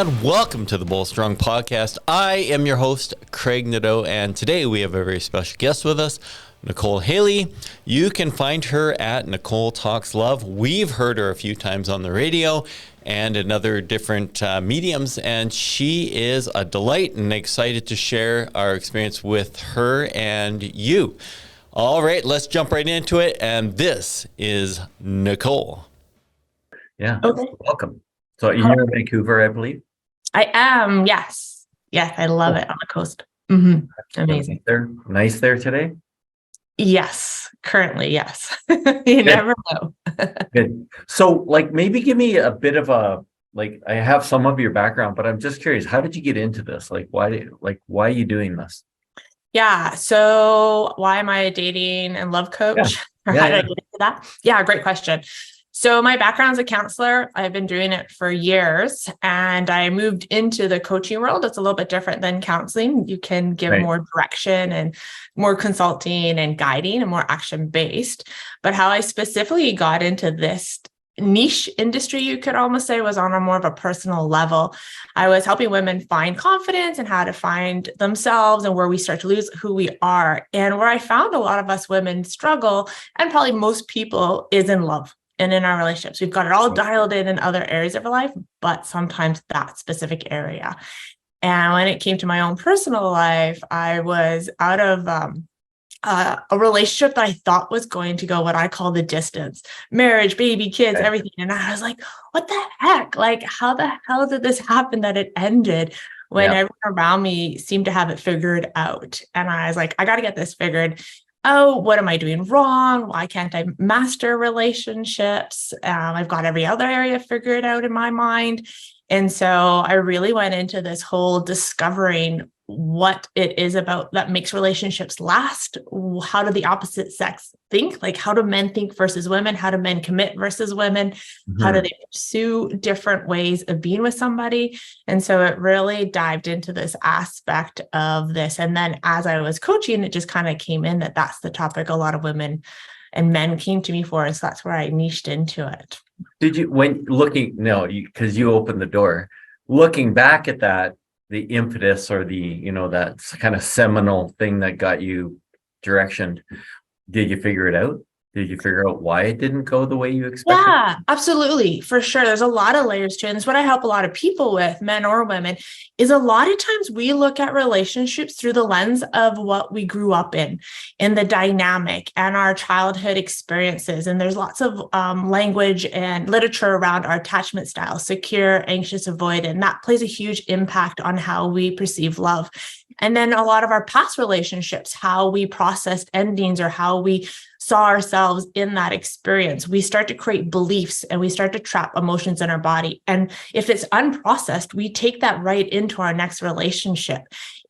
And welcome to the Bold Strong Podcast. I am your host, Craig Nadeau, and today we have a very special guest with us, Nicole Hailey. You can find her at Nicole Talks Love. We've heard her a few times on the radio and in other different mediums, and she is a delight and excited to share our experience with her and you. All right, let's jump right into it, and this is Nicole. Yeah, okay. Welcome. So you're in Vancouver, I believe? I am, yes. Yes, I love it on the coast. Mm-hmm. Amazing. Nice there today? Yes, currently, yes. You never know. Good. So, maybe give me a bit of a, I have some of your background, but I'm just curious, how did you get into this? Why are you doing this? Yeah, so why am I a dating and love coach? Or how did I get into that? Yeah, great question. So my background is a counselor. I've been doing it for years, and I moved into the coaching world. It's a little bit different than counseling. You can give more direction and more consulting and guiding and more action-based. But how I specifically got into this niche industry, you could almost say, was on a more of a personal level. I was helping women find confidence and how to find themselves and where we start to lose who we are. And where I found a lot of us women struggle, and probably most people, is in love. And in our relationships, we've got it all dialed in other areas of our life, but sometimes that specific area. And when it came to my own personal life, I was out of a relationship that I thought was going to go what I call the distance, marriage, baby, kids, everything. And I was like, what the heck? How the hell did this happen that it ended when everyone around me seemed to have it figured out? And I was like, I got to get this figured. Oh, what am I doing wrong? Why can't I master relationships? I've got every other area figured out in my mind. And so I really went into this whole discovering what it is about that makes relationships last. How do the opposite sex think? How do men think versus women? How do men commit versus women? Mm-hmm. How do they pursue different ways of being with somebody? And so it really dived into this aspect of this. And then as I was coaching, it just kind of came in that that's the topic a lot of women and men came to me for. And so that's where I niched into it. Did you, because you opened the door, looking back at that, the impetus or that kind of seminal thing that got you direction, did you figure it out? Did you figure out why it didn't go the way you expected? Yeah, absolutely. For sure. There's a lot of layers to it. And it's what I help a lot of people with, men or women, is a lot of times we look at relationships through the lens of what we grew up in the dynamic and our childhood experiences. And there's lots of language and literature around our attachment style, secure, anxious, avoidant. And that plays a huge impact on how we perceive love. And then a lot of our past relationships, how we processed endings or how we saw ourselves in that experience. We start to create beliefs and we start to trap emotions in our body. And if it's unprocessed, we take that right into our next relationship.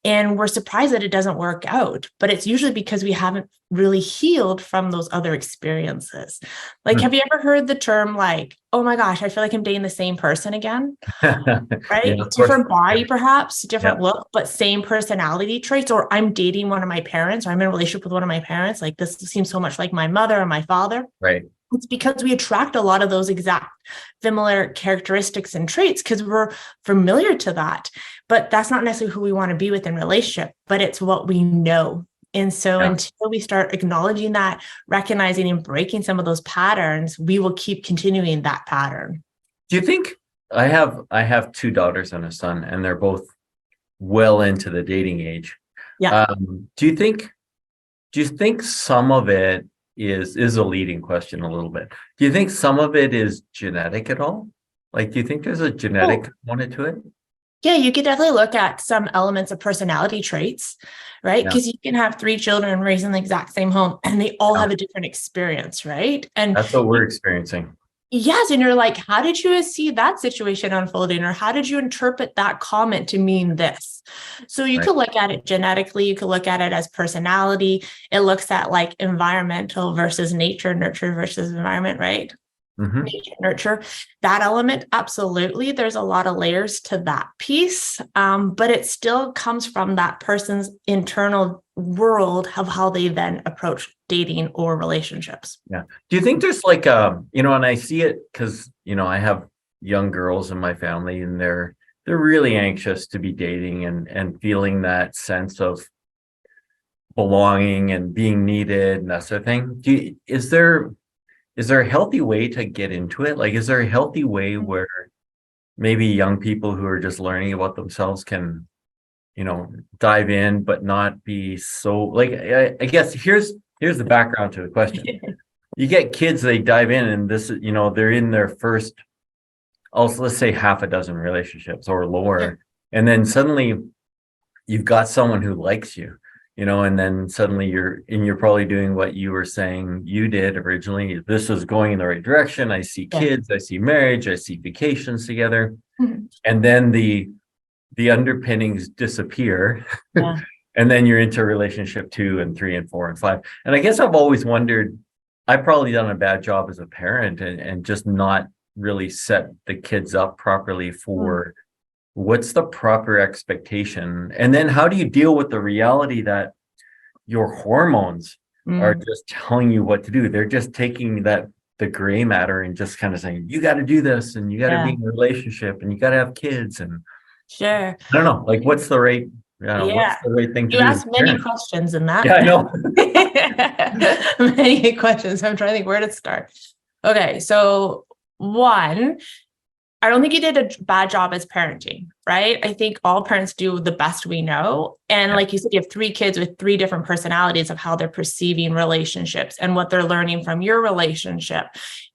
And we're surprised that it doesn't work out, but it's usually because we haven't really healed from those other experiences. Have you ever heard the term oh my gosh, I feel like I'm dating the same person again, right? Yeah, different body, perhaps, different look, but same personality traits, or I'm dating one of my parents, or I'm in a relationship with one of my parents. This seems so much like my mother or my father. Right. It's because we attract a lot of those exact similar characteristics and traits because we're familiar to that. But that's not necessarily who we want to be with in relationship, but it's what we know. And so until we start acknowledging that, recognizing and breaking some of those patterns, we will keep continuing that pattern. Do you think I have two daughters and a son, and they're both well into the dating age? Yeah. Do you think some of it is a leading question a little bit? Do you think some of it is genetic at all? Do you think there's a genetic component to it? Yeah, you could definitely look at some elements of personality traits, right? Because you can have 3 children raised in the exact same home and they all have a different experience, right? And that's what we're experiencing. Yes. And you're like, how did you see that situation unfolding? Or how did you interpret that comment to mean this? So you could look at it genetically. You could look at it as personality. It looks at environmental versus nature, nurture versus environment, right? nature, nurture, that element, absolutely. There's a lot of layers to that piece, but it still comes from that person's internal world of how they then approach dating or relationships. Yeah. Do you think there's like, and I see it because, I have young girls in my family, and they're really anxious to be dating and feeling that sense of belonging and being needed and that sort of thing. Is there a healthy way to get into it? Like, is there a healthy way where maybe young people who are just learning about themselves can, dive in, but not be so like, I guess here's the background to the question. You get kids, they dive in, and this is, they're in their first, also, let's say half a dozen relationships or lower. And then suddenly you've got someone who likes you, and then suddenly you're probably doing what you were saying you did originally. This is going in the right direction. I see kids, I see marriage, I see vacations together. And then the underpinnings disappear. And then you're into relationship 2 and 3 and 4 and 5. And I guess I've always wondered, I've probably done a bad job as a parent and just not really set the kids up properly for what's the proper expectation. And then how do you deal with the reality that your hormones are just telling you what to do? They're just taking the gray matter and just kind of saying, you got to do this, and you got to be in a relationship, and you got to have kids. And I don't know, like, what's the right thing to do? You asked many questions in that. Yeah, I know. Many questions. I'm trying to think where to start. Okay, so one, I don't think you did a bad job as parenting, right? I think all parents do the best we know. And like you said, you have 3 kids with 3 different personalities of how they're perceiving relationships and what they're learning from your relationship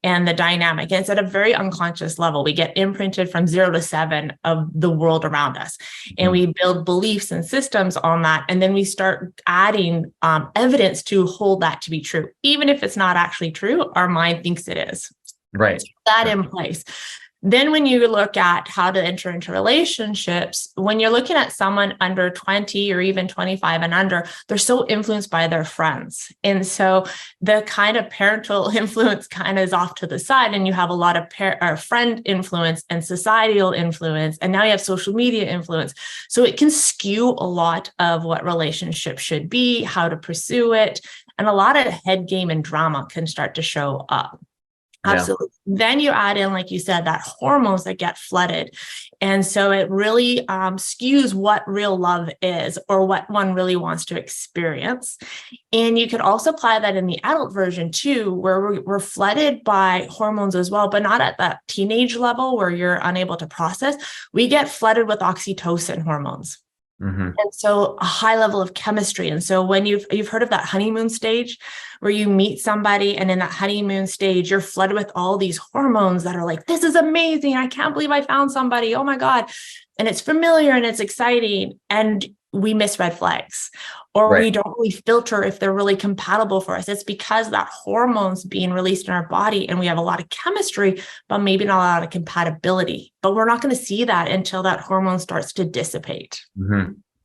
and the dynamic. And it's at a very unconscious level. We get imprinted from 0 to 7 of the world around us. And we build beliefs and systems on that. And then we start adding evidence to hold that to be true. Even if it's not actually true, our mind thinks it is. Right. So that in place. Then when you look at how to enter into relationships, when you're looking at someone under 20 or even 25 and under, they're so influenced by their friends. And so the kind of parental influence kind of is off to the side, and you have a lot of friend influence and societal influence. And now you have social media influence. So it can skew a lot of what relationships should be, how to pursue it. And a lot of head game and drama can start to show up. Absolutely. Then you add in, like you said, that hormones that get flooded. And so it really skews what real love is or what one really wants to experience. And you could also apply that in the adult version too, where we're flooded by hormones as well, but not at that teenage level where you're unable to process. We get flooded with oxytocin hormones. And so a high level of chemistry. And so when you've heard of that honeymoon stage where you meet somebody, and in that honeymoon stage, you're flooded with all these hormones that are like, this is amazing. I can't believe I found somebody. Oh my God. And it's familiar and it's exciting. And we miss red flags, or we don't really filter if they're really compatible for us. It's because that hormone's being released in our body and we have a lot of chemistry, but maybe not a lot of compatibility. But we're not going to see that until that hormone starts to dissipate.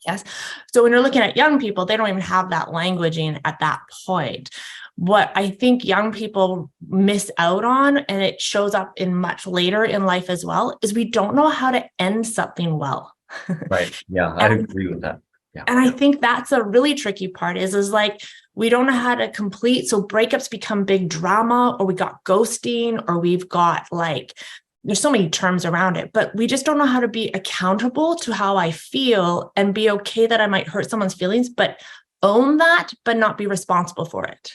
Yes. So when you're looking at young people, they don't even have that languaging at that point. What I think young people miss out on, and it shows up in much later in life as well, is we don't know how to end something well. Right. Yeah, I agree with that. Yeah. And I think that's a really tricky part is like, we don't know how to complete. So breakups become big drama, or we got ghosting, or we've got like, there's so many terms around it, but we just don't know how to be accountable to how I feel and be okay that I might hurt someone's feelings, but own that, but not be responsible for it.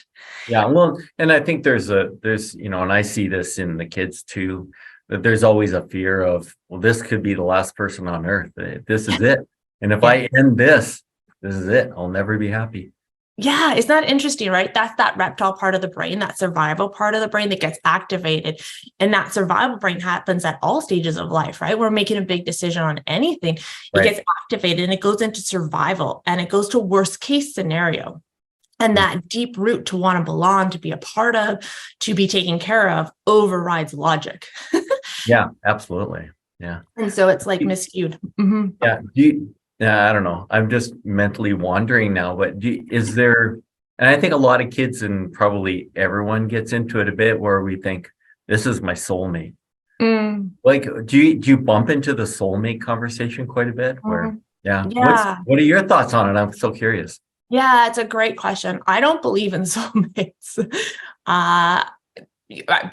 Yeah. Well, and I think there's, and I see this in the kids too, that there's always a fear of, well, this could be the last person on earth. This is it. And if I end this is it. I'll never be happy. Yeah, it's not interesting, right? That's that reptile part of the brain, that survival part of the brain that gets activated. And that survival brain happens at all stages of life, right? We're making a big decision on anything. It gets activated and it goes into survival, and it goes to worst case scenario. And that deep root to want to belong, to be a part of, to be taken care of, overrides logic. Yeah, absolutely. Yeah. And so it's like miscued. Yeah. I don't know. I'm just mentally wandering now, but is there, and I think a lot of kids and probably everyone gets into it a bit where we think, this is my soulmate. Mm, Like, do you bump into the soulmate conversation quite a bit? Where, mhm. yeah, Yeah. what are your thoughts on it? I'm so curious. Yeah, it's a great question. I don't believe in soulmates. Uh,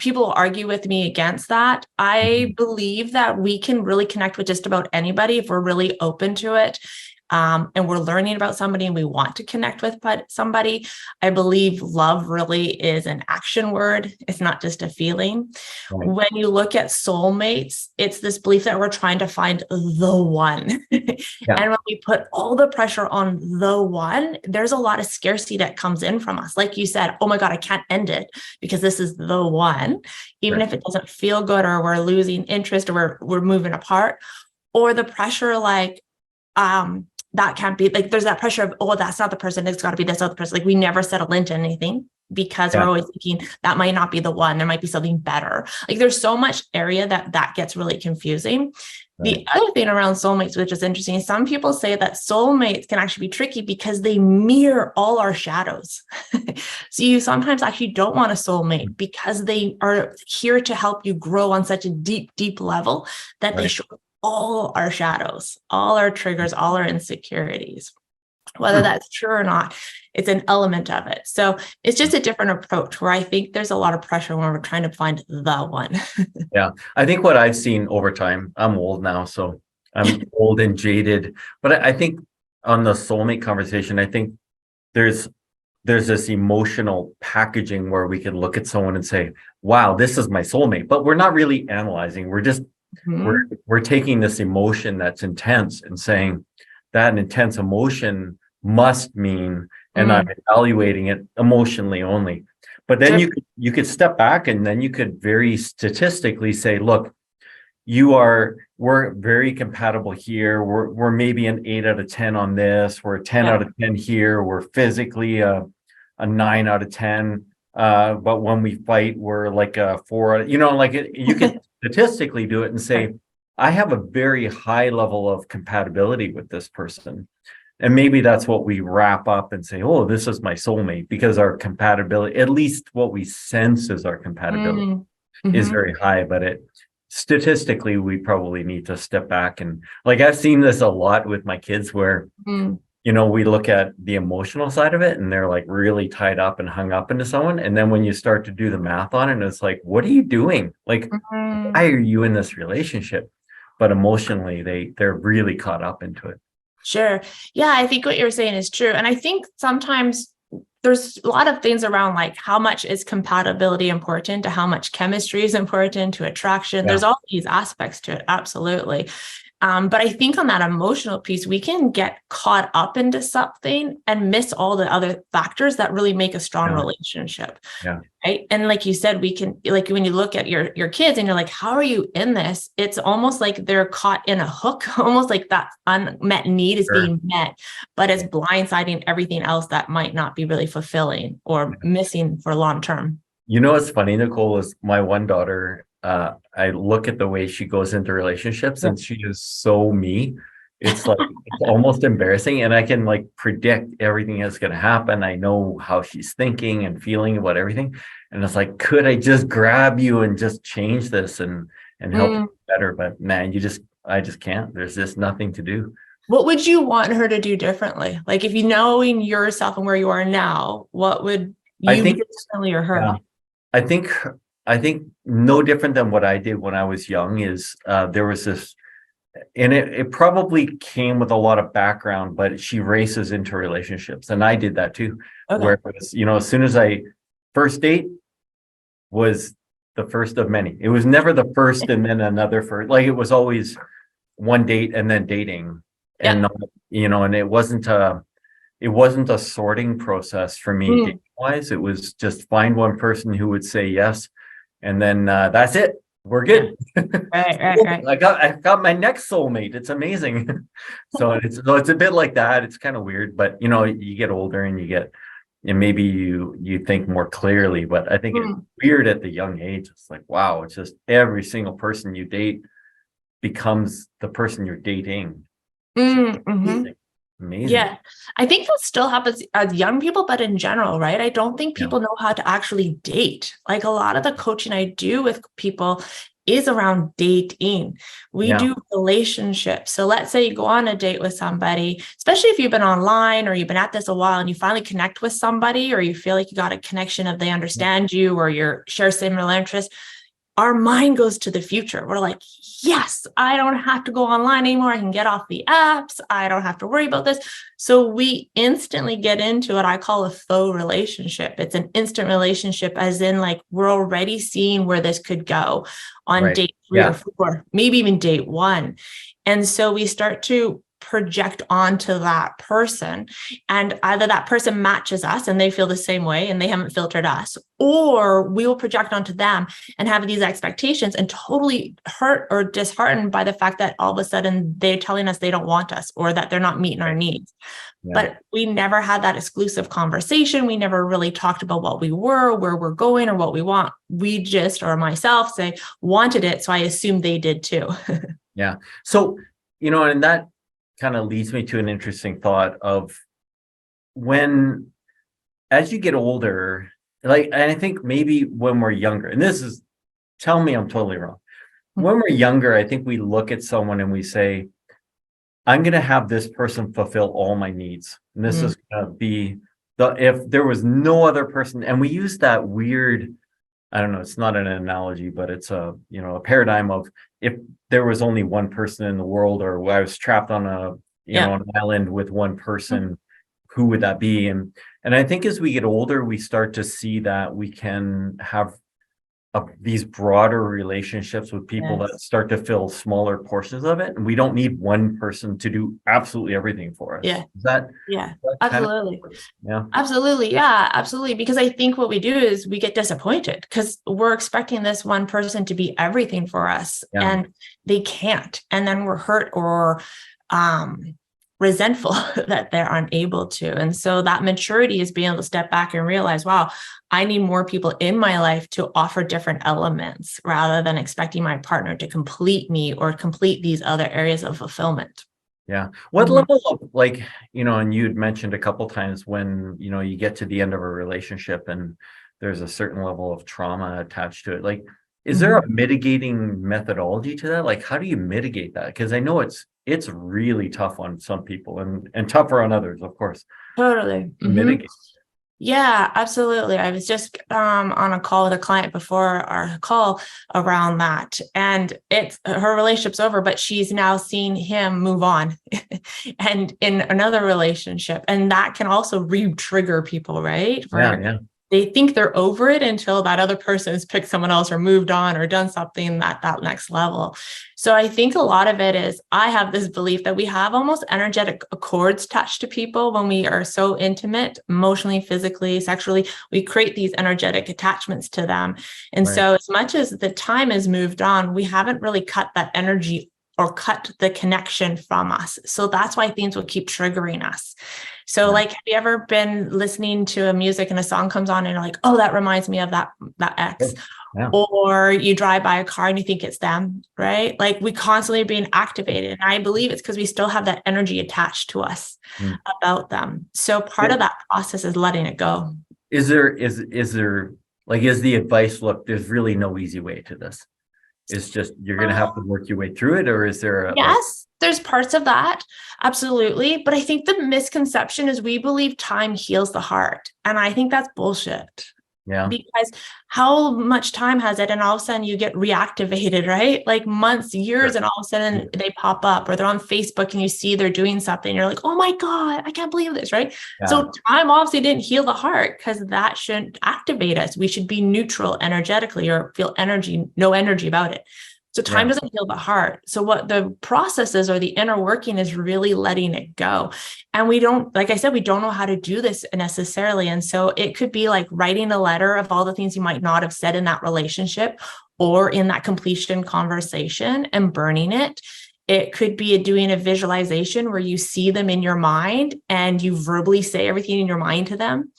People argue with me against that. I Mhm. believe that we can really connect with just about anybody if we're really open to it. And we're learning about somebody and we want to connect with somebody. I believe love really is an action word. It's not just a feeling. Right. When you look at soulmates, it's this belief that we're trying to find the one. Yeah. And when we put all the pressure on the one, there's a lot of scarcity that comes in from us. Like you said, oh my God, I can't end it because this is the one, even Right. if it doesn't feel good or we're losing interest or we're moving apart, or the pressure that can't be like there's that pressure of, oh, that's not the person, it's got to be this other person. Like we never settle into anything because we're Yeah. always thinking that might not be the one, there might be something better. Like there's so much area that gets really confusing. Right. The other thing around soulmates, which is interesting, some people say that soulmates can actually be tricky because they mirror all our shadows. So you sometimes actually don't want a soulmate because they are here to help you grow on such a deep, deep level that they Right. show all our shadows, all our triggers, all our insecurities. Whether Hmm. that's true or not, it's an element of it. So it's just a different approach where I think there's a lot of pressure when we're trying to find the one. Yeah. I think what I've seen over time, I'm old now, so I'm old and jaded. But I think on the soulmate conversation, I think there's this emotional packaging where we can look at someone and say, wow, this is my soulmate. But we're not really analyzing. We're just we're Mhm. we're taking this emotion that's intense and saying that an intense emotion must mean, and I'm Mm. evaluating it emotionally only. But then Sure. you could step back and then you could very statistically say, look, we're very compatible here. We're maybe an 8 out of 10 on this. We're a 10 Yeah. out of 10 here. We're physically a 9 out of 10. But when we fight, we're like a 4 like you could statistically do it and say, I have a very high level of compatibility with this person. And maybe that's what we wrap up and say, oh, this is my soulmate, because our compatibility, at least what we sense is our compatibility, Mm. is Mhm. very high. But it statistically, we probably need to step back. And like I've seen this a lot with my kids where, Mm. we look at the emotional side of it and they're like really tied up and hung up into someone. And then when you start to do the math on it, it's like, what are you doing? Like, Mhm. why are you in this relationship? But emotionally, they're really caught up into it. Sure. Yeah, I think what you're saying is true. And I think sometimes there's a lot of things around like how much is compatibility important to how much chemistry is important to attraction. Yeah. There's all these aspects to it. Absolutely. But I think on that emotional piece, we can get caught up into something and miss all the other factors that really make a strong Yeah. relationship. Yeah. Right. And like you said, we can, like when you look at your kids and you're like, how are you in this? It's almost like they're caught in a hook, almost like that unmet need is Sure. being met, but it's blindsiding everything else that might not be really fulfilling or missing for long term. What's funny, Nicole, is my one daughter, I look at the way she goes into relationships Yeah. and she is so me. It's like it's almost embarrassing. And I can like predict everything that's gonna happen. I know how she's thinking and feeling about everything. And it's like, could I just grab you and just change this and help you Mm. better? But man, I just can't. There's just nothing to do. What would you want her to do differently? Like if you knowing yourself and where you are now, what would I you think do it's differently or yeah. her? I think I think no different than what I did when I was young is there was this, and it probably came with a lot of background, but she races into relationships, and I did that too. Where Okay. it was, as soon as first date was the first of many. It was never the first and then another first. Like it was always one date and then dating, and Yeah. not, and it wasn't a sorting process for me Mm. dating wise. It was just find one person who would say yes, and then that's it. We're Yeah. good. Right. Right. Cool. Right. I got my next soulmate. It's amazing. So it's a bit like that. It's kind of weird, but you get older and maybe you think more clearly. But I think it's Mm. weird at the young age. It's like, wow, it's just every single person you date becomes the person you're dating. It's Mm. Mhm. amazing. Amazing. Yeah. I think that still happens as young people, but in general, right? I don't think Yeah. people know how to actually date. Like a lot of the coaching I do with people is around dating. We Yeah. do relationships. So let's say you go on a date with somebody, especially if you've been online or you've been at this a while and you finally connect with somebody, or you feel like you got a connection of they understand you or you share similar interests. Our mind goes to the future. We're like, yes, I don't have to go online anymore. I can get off the apps. I don't have to worry about this. So we instantly get into what I call a faux relationship. It's an instant relationship, as in like we're already seeing where this could go on Right. date 3 or 4, maybe even date 1. And so we start to project onto that person, and either that person matches us and they feel the same way and they haven't filtered us, or we will project onto them and have these expectations and totally hurt or disheartened by the fact that all of a sudden they're telling us they don't want us or that they're not meeting our needs. Yeah. But we never had that exclusive conversation. We never really talked about what we were, where we're going, or what we want. We just, or myself, say wanted it, so I assumed they did too. Yeah. So, and that kind of leads me to an interesting thought of when, as you get older, like, and I think maybe when we're younger, and tell me I'm totally wrong. When we're younger, I think we look at someone and we say, I'm going to have this person fulfill all my needs. And this is going to be if there was no other person, and we use that weird, I don't know, it's not an analogy, but it's a paradigm of, if there was only one person in the world, or I was trapped on an island with one person, who would that be? And I think as we get older, we start to see that we can have these broader relationships with people that start to fill smaller portions of it, and we don't need one person to do absolutely everything for us. Yeah. Is that Absolutely. Yeah. Absolutely. Yeah, absolutely. Because I think what we do is we get disappointed because we're expecting this one person to be everything for us, and they can't. And then we're hurt or resentful that they're unable to. And so that maturity is being able to step back and realize, wow, I need more people in my life to offer different elements rather than expecting my partner to complete me or complete these other areas of fulfillment. Yeah. What level of, like, and you'd mentioned a couple times when, you get to the end of a relationship and there's a certain level of trauma attached to it. Like, is there a mitigating methodology to that? Like, how do you mitigate that? Because I know it's really tough on some people and tougher on others, of course. Totally. Mitigate. Yeah, absolutely. I was just on a call with a client before our call around that, and her relationship's over, but she's now seen him move on and in another relationship, and that can also re-trigger people, right? Yeah. They think they're over it until that other person has picked someone else or moved on or done something at that next level. So I think a lot of it is, I have this belief that we have almost energetic accords attached to people when we are so intimate, emotionally, physically, sexually. We create these energetic attachments to them. And so as much as the time has moved on, we haven't really cut that energy or cut the connection from us. So that's why things will keep triggering us. So like, have you ever been listening to a music and a song comes on and you're like, oh, that reminds me of that ex? Yeah. Or you drive by a car and you think it's them, right? Like, we constantly are being activated. And I believe it's because we still have that energy attached to us about them. So part of that process is letting it go. Is there like, is the advice, look, there's really no easy way to this? It's just, you're going to have to work your way through it? Or is there yes, there's parts of that. Absolutely. But I think the misconception is we believe time heals the heart. And I think that's bullshit. Yeah. Because how much time has it? And all of a sudden you get reactivated, right? Like months, years, and all of a sudden they pop up, or they're on Facebook and you see they're doing something. You're like, oh my God, I can't believe this, right? Yeah. So time obviously didn't heal the heart, because that shouldn't activate us. We should be neutral energetically, or feel no energy about it. So time doesn't heal the heart. So what the process is, or the inner working, is really letting it go. And we don't, like I said, we don't know how to do this necessarily. And so it could be like writing a letter of all the things you might not have said in that relationship or in that completion conversation and burning it. It could be doing a visualization where you see them in your mind and you verbally say everything in your mind to them,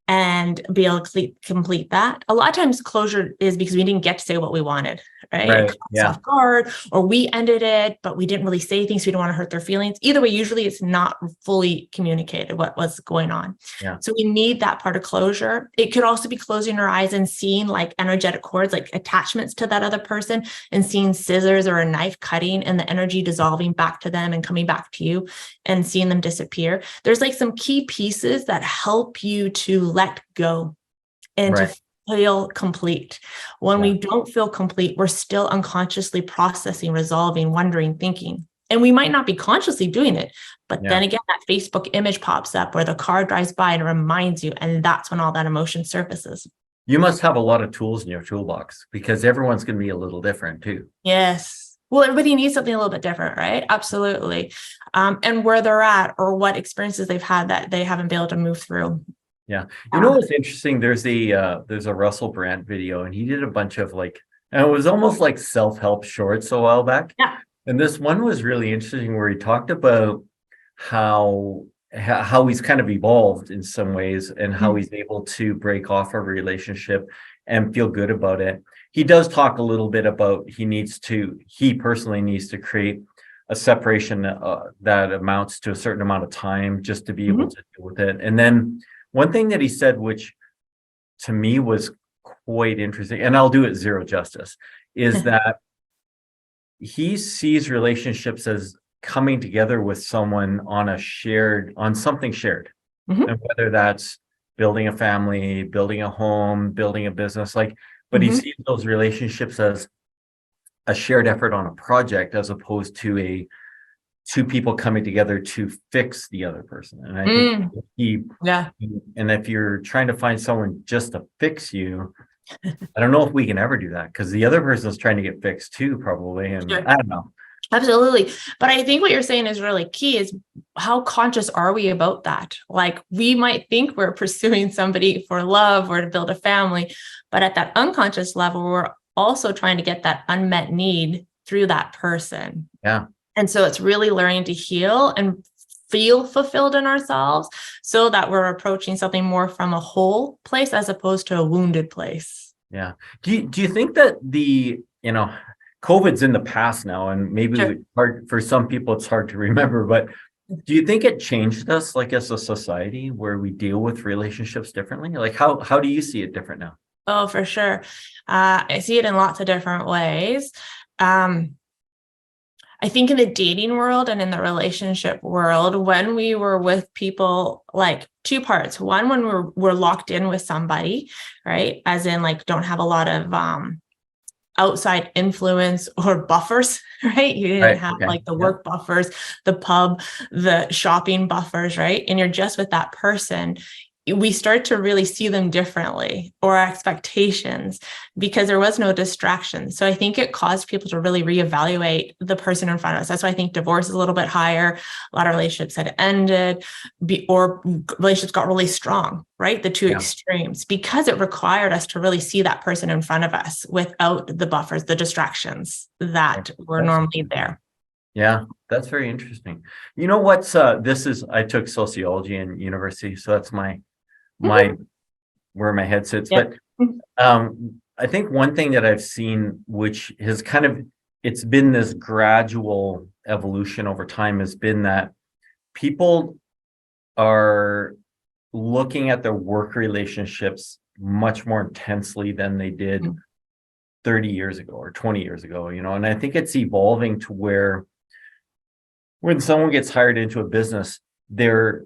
and be able to complete that. A lot of times closure is because we didn't get to say what we wanted, right? Right. It caught us Yeah. off guard, or we ended it, but we didn't really say things. We don't want to hurt their feelings. Either way, usually it's not fully communicated what was going on. Yeah. So we need that part of closure. It could also be closing our eyes and seeing like energetic cords, like attachments to that other person, and seeing scissors or a knife cutting and the energy dissolving back to them and coming back to you and seeing them disappear. There's like some key pieces that help you to let go and Right. to feel complete. When Yeah. we don't feel complete, we're still unconsciously processing, resolving, wondering, thinking. And we might not be consciously doing it, but Yeah. then again, that Facebook image pops up or the car drives by and it reminds you, and that's when all that emotion surfaces. You must have a lot of tools in your toolbox because everyone's going to be a little different too. Yes. Well, everybody needs something a little bit different, right? Absolutely. And where they're at or what experiences they've had that they haven't been able to move through. Yeah. You know what's interesting? There's a Russell Brand video, and he did a bunch of like, and it was almost like self-help shorts a while back. Yeah. And this one was really interesting where he talked about how he's kind of evolved in some ways and how he's able to break off a relationship and feel good about it. He does talk a little bit about he personally needs to create a separation that amounts to a certain amount of time just to be able to deal with it. And then one thing that he said, which to me was quite interesting, and I'll do it zero justice, is that he sees relationships as coming together with someone on something shared. And whether that's building a family, building a home, building a business, but he sees those relationships as a shared effort on a project as opposed to two people coming together to fix the other person. And I think and if you're trying to find someone just to fix you, I don't know if we can ever do that because the other person is trying to get fixed too, probably. And I don't know. Absolutely. But I think what you're saying is really key is how conscious are we about that? Like we might think we're pursuing somebody for love or to build a family, but at that unconscious level, we're also trying to get that unmet need through that person. Yeah. And so it's really learning to heal and feel fulfilled in ourselves so that we're approaching something more from a whole place as opposed to a wounded place. Yeah. Do you think that COVID's in the past now, and maybe hard for some people, it's hard to remember, but do you think it changed us like as a society where we deal with relationships differently? Like how do you see it different now? Oh, for sure. I see it in lots of different ways. I think in the dating world and in the relationship world, when we were with people, like two parts. One, when we're locked in with somebody, right? As in like don't have a lot of outside influence or buffers, right? You didn't have like the work buffers, the pub, the shopping buffers, right? And you're just with that person. We start to really see them differently or our expectations because there was no distraction. So I think it caused people to really reevaluate the person in front of us. That's why I think divorce is a little bit higher. A lot of relationships had ended or relationships got really strong, right? The two extremes, because it required us to really see that person in front of us without the buffers, the distractions that were normally there. Yeah, that's very interesting. You know what's I took sociology in university, so that's my where my head sits. But I think one thing that I've seen, which has it's been this gradual evolution over time, has been that people are looking at their work relationships much more intensely than they did 30 years ago or 20 years ago, and I think it's evolving to where when someone gets hired into a business, they're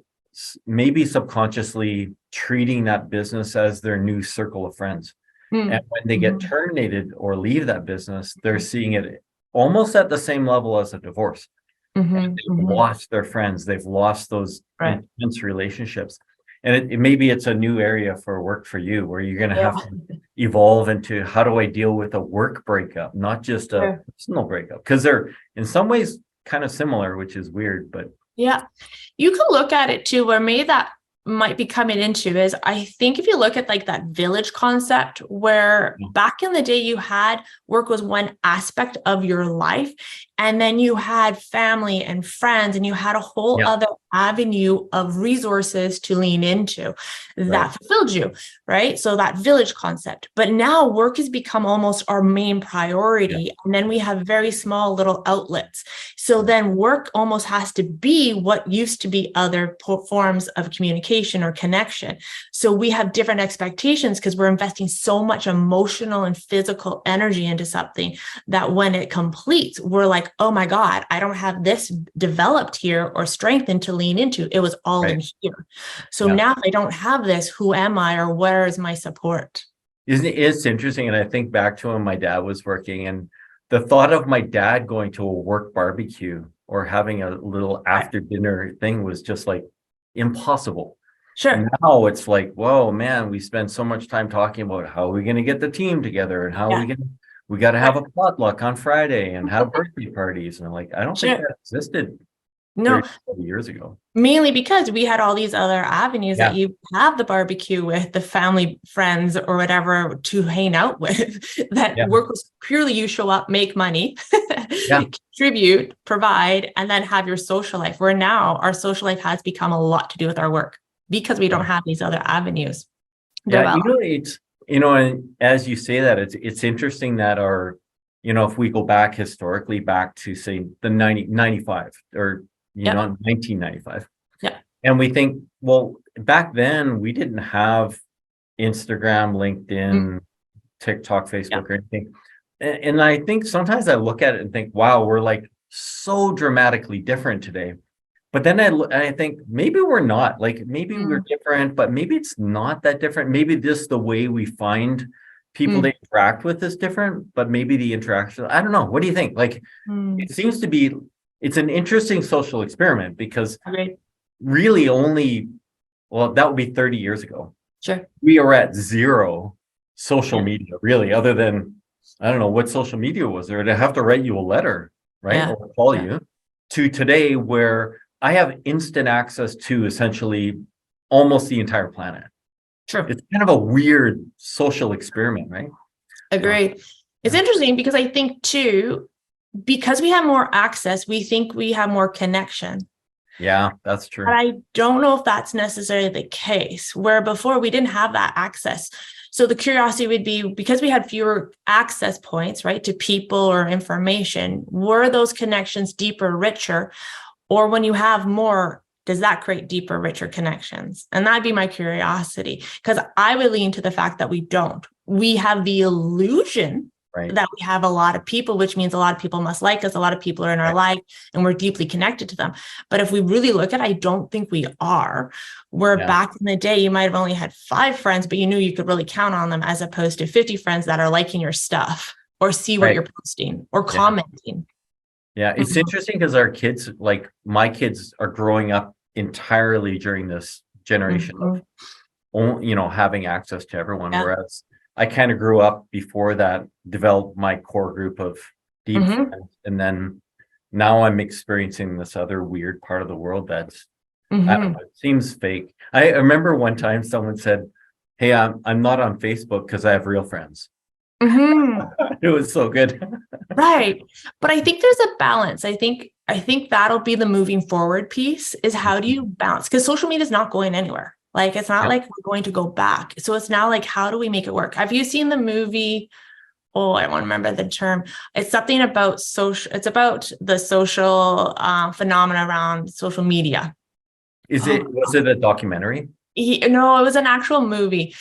maybe subconsciously treating that business as their new circle of friends. And when they get terminated or leave that business, they're seeing it almost at the same level as a divorce. They've lost their friends. They've lost those intense relationships. And maybe it's a new area for work for you, where you're going to have to evolve into how do I deal with a work breakup, not just a personal breakup, because they're in some ways kind of similar, which is weird, but you can look at it too, where maybe that might be coming into is, I think if you look at like that village concept, where back in the day you had work was one aspect of your life, And then you had family and friends, and you had a whole other avenue of resources to lean into that fulfilled you, right? So that village concept. But now work has become almost our main priority. And then we have very small little outlets. So then work almost has to be what used to be other forms of communication or connection. So we have different expectations because we're investing so much emotional and physical energy into something that when it completes, we're like, oh my God, I don't have this developed here or strengthened to lean into. It was all in here. So now if I don't have this, who am I, or where is my support? It's interesting. And I think back to when my dad was working, and the thought of my dad going to a work barbecue or having a little after dinner thing was just like impossible. Sure. Now it's like, whoa, man, we spend so much time talking about how are we going to get the team together and how we got to have a potluck on Friday and have birthday parties. And I'm like, I don't think that existed 30 years ago. Mainly because we had all these other avenues that you have the barbecue with, the family, friends, or whatever to hang out with. That work was purely you show up, make money, contribute, provide, and then have your social life. Where now our social life has become a lot to do with our work because we don't have these other avenues. Yeah, and as you say that, it's interesting that our, if we go back historically back to say the 95 or 1995. Yeah. And we think, well, back then we didn't have Instagram, LinkedIn, TikTok, Facebook, or anything. And I think sometimes I look at it and think, wow, we're like so dramatically different today. But then I think maybe we're not, like maybe we're different, but maybe it's not that different. Maybe just the way we find people to interact with is different, but maybe the interaction, I don't know. What do you think? Like, it seems to be, it's an interesting social experiment because really only, well, that would be 30 years ago. Sure. We are at zero social media, really, other than, I don't know what social media was there to have to write you a letter, right? Or call you, to today where I have instant access to essentially almost the entire planet. Sure. It's kind of a weird social experiment, right? Agreed. It's interesting because I think too, because we have more access, we think we have more connection. Yeah, that's true. But I don't know if that's necessarily the case, where before we didn't have that access. So the curiosity would be, because we had fewer access points, right, to people or information, were those connections deeper, richer? Or when you have more, does that create deeper, richer connections? And that'd be my curiosity, because I would lean to the fact that we don't. We have the illusion that we have a lot of people, which means a lot of people must like us. A lot of people are in our life and we're deeply connected to them. But if we really look at it, I don't think we are. Where back in the day, you might have only had 5 friends, but you knew you could really count on them, as opposed to 50 friends that are liking your stuff or see what you're posting or commenting. Yeah, it's interesting because our kids, like my kids, are growing up entirely during this generation of, having access to everyone. Whereas I kind of grew up before that, developed my core group of deep friends, and then now I'm experiencing this other weird part of the world that's, I don't know, it seems fake. I remember one time someone said, "Hey, I'm not on Facebook because I have real friends." It was so good. Right. But I think there's a balance. I think that'll be the moving forward piece, is how do you balance? Because social media is not going anywhere. Like, it's not like we're going to go back. So it's now like, how do we make it work? Have you seen the movie? Oh, I won't remember the term. It's something about social. It's about the social phenomena around social media. Was it a documentary? No, it was an actual movie.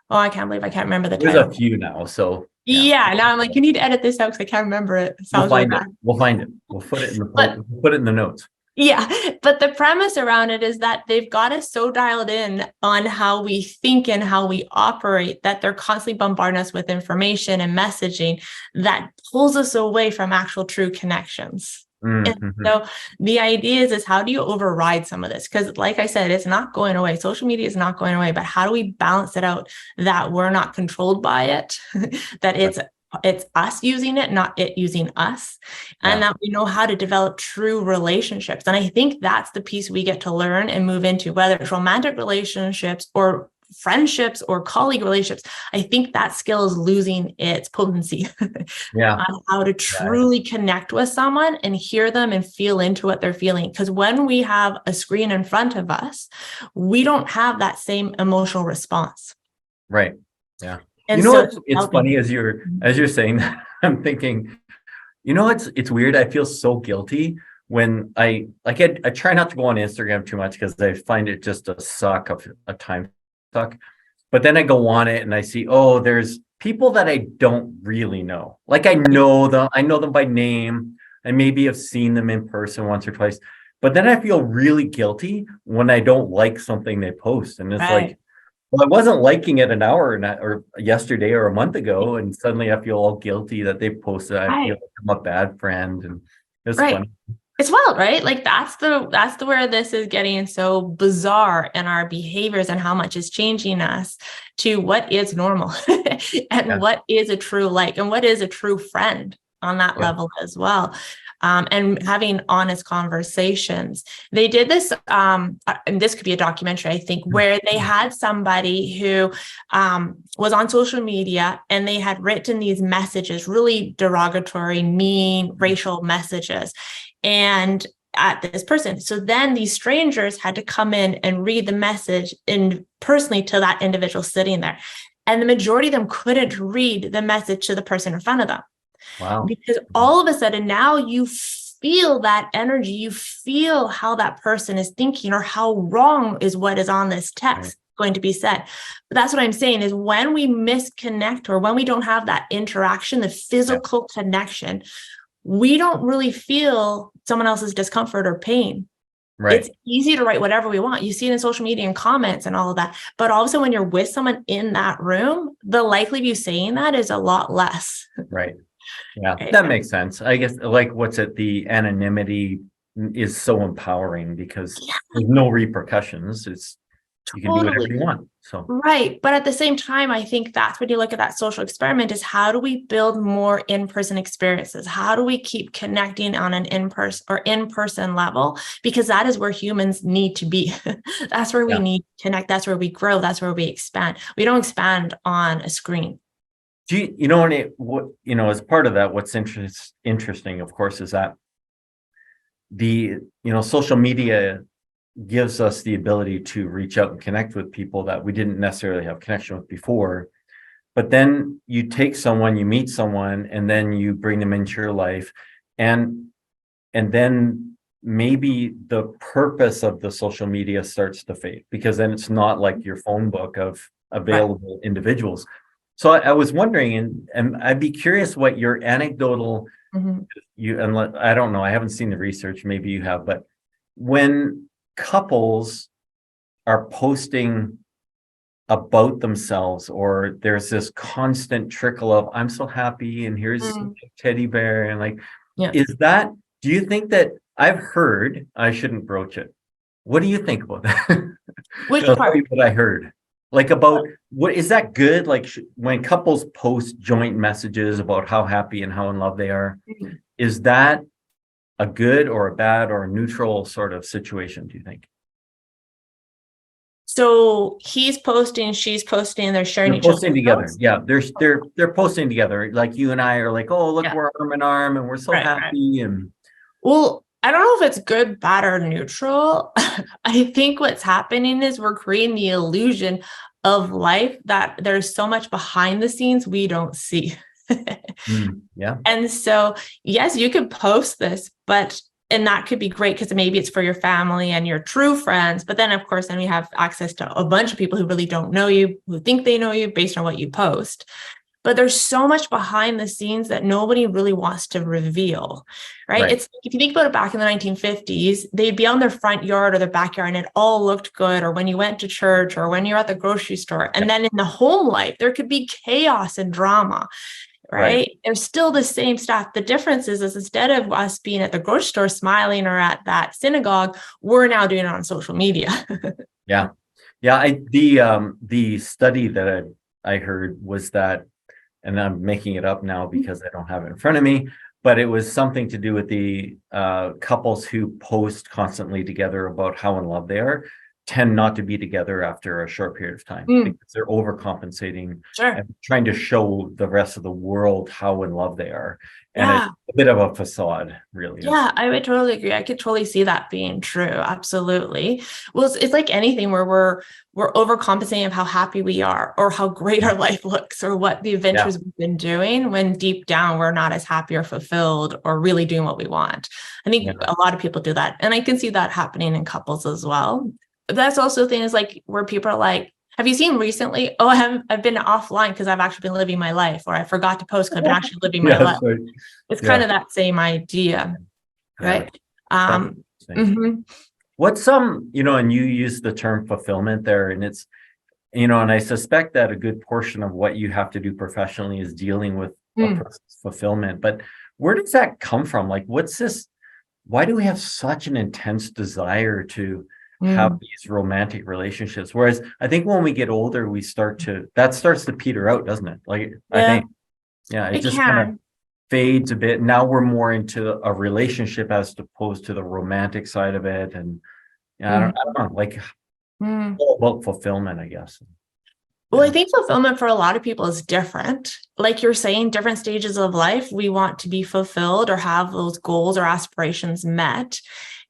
Oh, I can't believe I can't remember the title. There's a few now, so yeah. Now I'm like, you need to edit this out because I can't remember it. We'll find it. We'll find it. We'll put it in the notes. Yeah, but the premise around it is that they've got us so dialed in on how we think and how we operate that they're constantly bombarding us with information and messaging that pulls us away from actual true connections. And so the idea is how do you override some of this? Because like I said, it's not going away. Social media is not going away, but how do we balance it out that we're not controlled by it, that it's us using it, not it using us, and that we know how to develop true relationships. And I think that's the piece we get to learn and move into, whether it's romantic relationships or friendships or colleague relationships, I think that skill is losing its potency on how to truly connect with someone and hear them and feel into what they're feeling. Because when we have a screen in front of us, we don't have that same emotional response. Right. Yeah. And it's funny as you're saying that, I'm thinking, it's weird. I feel so guilty when I try not to go on Instagram too much because I find it just a time suck. But then I go on it and I see, there's people that I don't really know. Like I know them by name. I maybe have seen them in person once or twice. But then I feel really guilty when I don't like something they post. And it's like, well, I wasn't liking it an hour or yesterday or a month ago, and suddenly I feel all guilty that they posted. I feel like I'm a bad friend, and it's funny. It's wild, right? Like that's the where this is getting so bizarre in our behaviors and how much is changing us to what is normal and what is a true like and what is a true friend on that level as well. And having honest conversations. They did this, and this could be a documentary, I think, where they had somebody who was on social media and they had written these messages, really derogatory, mean, racial messages, and at this person. So then these strangers had to come in and read the message personally to that individual sitting there. And the majority of them couldn't read the message to the person in front of them. Wow. Because all of a sudden now you feel that energy, you feel how that person is thinking or how wrong is what is on this text going to be said. But that's what I'm saying is when we misconnect or when we don't have that interaction, the physical connection, we don't really feel someone else's discomfort or pain. Right. It's easy to write whatever we want. You see it in social media and comments and all of that. But also when you're with someone in that room, the likelihood of you saying that is a lot less. Right. Yeah, that makes sense. I guess the anonymity is so empowering because there's no repercussions. You can do whatever you want. So right. But at the same time, I think that's when you look at that social experiment is how do we build more in-person experiences? How do we keep connecting on an in-person level? Because that is where humans need to be. That's where we need to connect. That's where we grow. That's where we expand. We don't expand on a screen. As part of that, what's interesting, of course, is that social media gives us the ability to reach out and connect with people that we didn't necessarily have connection with before. But then you meet someone, and then you bring them into your life, and then maybe the purpose of the social media starts to fade because then it's not like your phone book of available individuals. So I was wondering, and I'd be curious what your anecdotal, and I don't know, I haven't seen the research, maybe you have, but when couples are posting about themselves, or there's this constant trickle of, I'm so happy, and here's a teddy bear, and do you think that I shouldn't broach it. What do you think about that? Which part? What I heard. Like about what is that good? Like when couples post joint messages about how happy and how in love they are, is that a good or a bad or a neutral sort of situation, do you think? So he's posting, she's posting, they're sharing each other together. Yeah, they're posting together. Like you and I are like, oh, look, we're arm in arm and we're so happy. And well, I don't know if it's good, bad, or neutral. I think what's happening is we're creating the illusion of life that there's so much behind the scenes we don't see. And so, yes, you could post this, and that could be great because maybe it's for your family and your true friends. But then, of course, then we have access to a bunch of people who really don't know you, who think they know you based on what you post. But there's so much behind the scenes that nobody really wants to reveal, right? It's if you think about it back in the 1950s, they'd be on their front yard or their backyard and it all looked good, or when you went to church or when you're at the grocery store. And then in the home life, there could be chaos and drama, right? There's still the same stuff. The difference is instead of us being at the grocery store smiling or at that synagogue, we're now doing it on social media. The study that I heard was that, and I'm making it up now because I don't have it in front of me, but it was something to do with the couples who post constantly together about how in love they are tend not to be together after a short period of time because they're overcompensating and trying to show the rest of the world how in love they are. And it's a bit of a facade, really. Yeah, I would totally agree. I could totally see that being true. Absolutely. Well, it's like anything where we're overcompensating of how happy we are or how great our life looks or what the adventures we've been doing, when deep down we're not as happy or fulfilled or really doing what we want. I think a lot of people do that. And I can see that happening in couples as well. That's also things like where people are like, have you seen recently? Oh, I've been offline because I've actually been living my life, or I forgot to post because I've been actually living my life. Right. It's kind of that same idea, right? What's and you use the term fulfillment there, and it's, and I suspect that a good portion of what you have to do professionally is dealing with a person's fulfillment. But where does that come from? Like, what's this? Why do we have such an intense desire to have these romantic relationships? Whereas I think when we get older, that starts to peter out, doesn't it? Like, I think, it just kind of fades a bit. Now we're more into a relationship as opposed to the romantic side of it. And I don't know, like all about fulfillment, I guess. Well, I think fulfillment for a lot of people is different. Like you're saying, different stages of life, we want to be fulfilled or have those goals or aspirations met.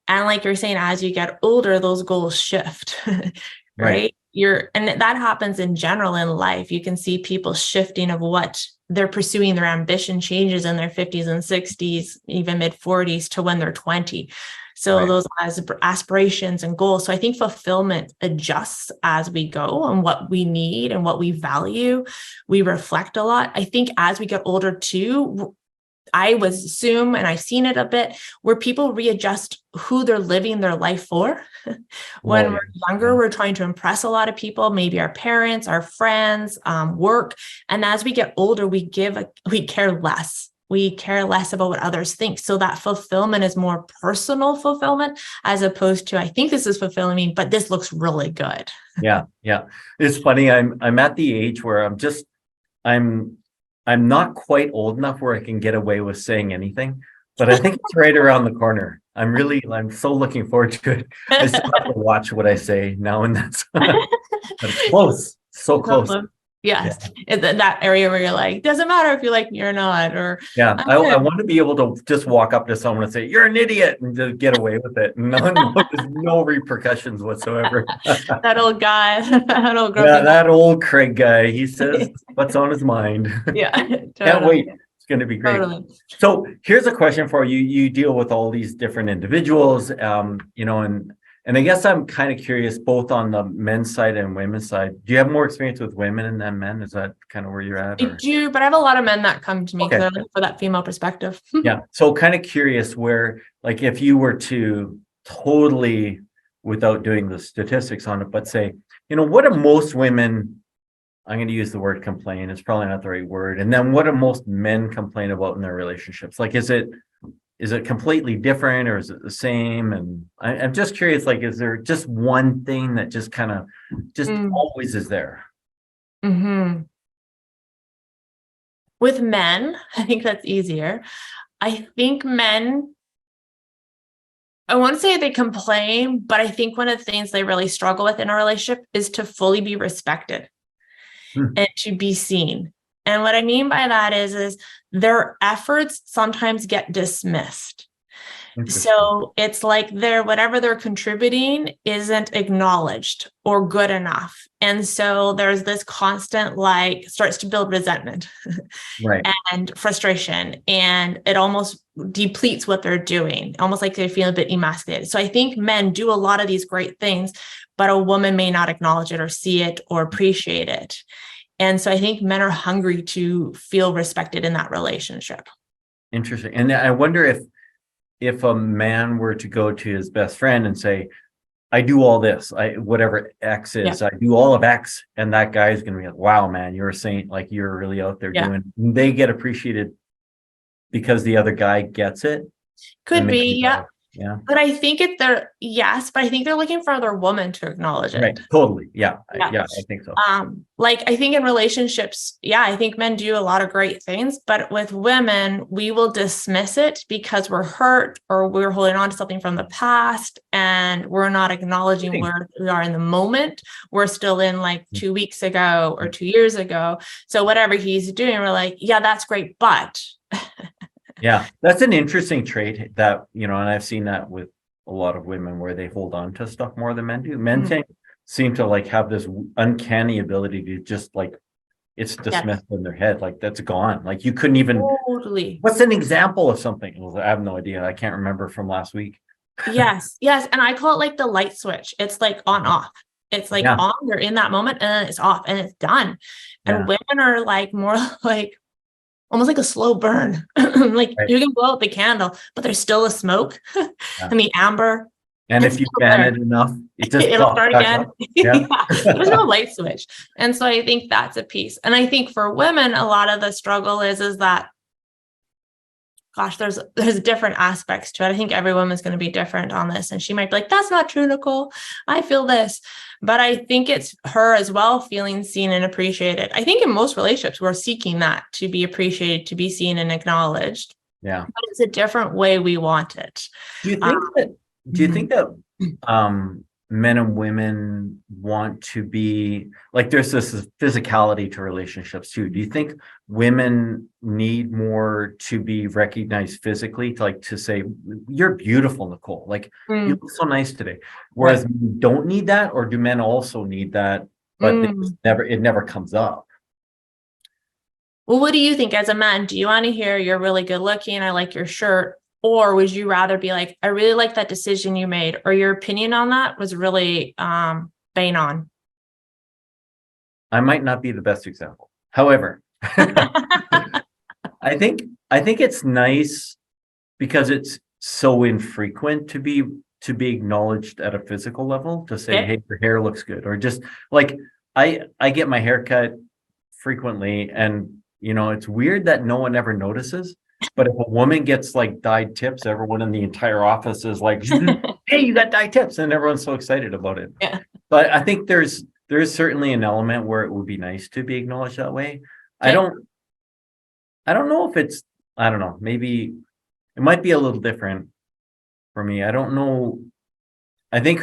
And like you're saying, as you get older, those goals shift, right? And that happens in general in life. You can see people shifting of what they're pursuing. Their ambition changes in their 50s and 60s, even mid 40s to when they're 20. So those aspirations and goals. So I think fulfillment adjusts as we go and what we need and what we value. We reflect a lot. I think as we get older too, I would assume, and I've seen it a bit, where people readjust who they're living their life for. When we're younger, we're trying to impress a lot of people, maybe our parents, our friends, work. And as we get older, we care less. We care less about what others think. So that fulfillment is more personal fulfillment as opposed to, I think this is fulfilling me, but this looks really good. Yeah. It's funny. I'm at the age where I'm not quite old enough where I can get away with saying anything, but I think it's right around the corner. I'm so looking forward to it. I still have to watch what I say now and then. But it's close, so close. Yes. That area where you're like, doesn't matter if you like me or not, or I want to be able to just walk up to someone and say, you're an idiot, and just get away with it. There's no repercussions whatsoever. That old guy, that old Craig guy, he says what's on his mind. Totally. Can't wait. It's going to be great. Totally. So here's a question for you. You deal with all these different individuals, and I guess I'm kind of curious, both on the men's side and women's side. Do you have more experience with women than men? Is that kind of where you're at? I do, but I have a lot of men that come to me because they're looking for that female perspective. So kind of curious where, like, if you were to totally, without doing the statistics on it, but say, what do most women, I'm going to use the word complain, it's probably not the right word. And then what do most men complain about in their relationships? Like, is it completely different or is it the same? And I'm just curious, like, is there just one thing that just kind of always is there? With men, I think that's easier. I think men, I won't say they complain, but I think one of the things they really struggle with in a relationship is to fully be respected and to be seen. And what I mean by that is their efforts sometimes get dismissed. So it's like whatever they're contributing isn't acknowledged or good enough. And so there's this constant, starts to build resentment and frustration, and it almost depletes what they're doing, almost like they feel a bit emasculated. So I think men do a lot of these great things, but a woman may not acknowledge it or see it or appreciate it. And so I think men are hungry to feel respected in that relationship. Interesting. And I wonder if a man were to go to his best friend and say, I do all this, whatever X is, I do all of X, and that guy's going to be like, wow, man, you're a saint, like you're really out there doing, they get appreciated because the other guy gets it. Could be. Yeah. But I think yes, but I think they're looking for other women to acknowledge it. Right. Totally. Yeah. Yeah. Yeah. I think so. Like I think in relationships, yeah, I think men do a lot of great things, but with women, we will dismiss it because we're hurt or we're holding on to something from the past and we're not acknowledging where we are in the moment. We're still in like 2 weeks ago or 2 years ago. So whatever he's doing, we're like, yeah, that's great, but Yeah, that's an interesting trait that, and I've seen that with a lot of women where they hold on to stuff more than men do. Men seem to like have this uncanny ability to just like, it's dismissed in their head. Like that's gone. Like you couldn't even, totally. What's an example of something? Well, I have no idea. I can't remember from last week. Yes. And I call it like the light switch. It's like on off. It's like on, you're in that moment and then it's off and it's done. And women are like more like almost like a slow burn. Like you can blow out the candle, but there's still a smoke and the amber. And if you fan it enough, it'll start again. There's no light switch. And so I think that's a piece. And I think for women, a lot of the struggle is that, gosh, there's different aspects to it. I think every woman's going to be different on this. And she might be like, that's not true, Nicole. I feel this. But I think it's her as well feeling seen and appreciated. I think in most relationships, we're seeking that to be appreciated, to be seen and acknowledged. Yeah. But it's a different way we want it. Do you think that men and women want to be like, there's this physicality to relationships too. Do you think women need more to be recognized physically, to say, you're beautiful, Nicole, like you look so nice today, whereas men don't need that? Or do men also need that, but it never comes up? Well, what do you think as a man? Do you want to hear you're really good looking, I like your shirt? Or would you rather be like, I really like that decision you made, or your opinion on that was really bang on? I might not be the best example. However, I think it's nice because it's so infrequent to be acknowledged at a physical level, to say, hey, your hair looks good, or just like I get my hair cut frequently, and it's weird that no one ever notices. But if a woman gets like dyed tips, everyone in the entire office is like, hey, you got dyed tips. And everyone's so excited about it. Yeah. But I think there is certainly an element where it would be nice to be acknowledged that way. Okay. I don't know if it's, I don't know, maybe it might be a little different for me. I don't know. I think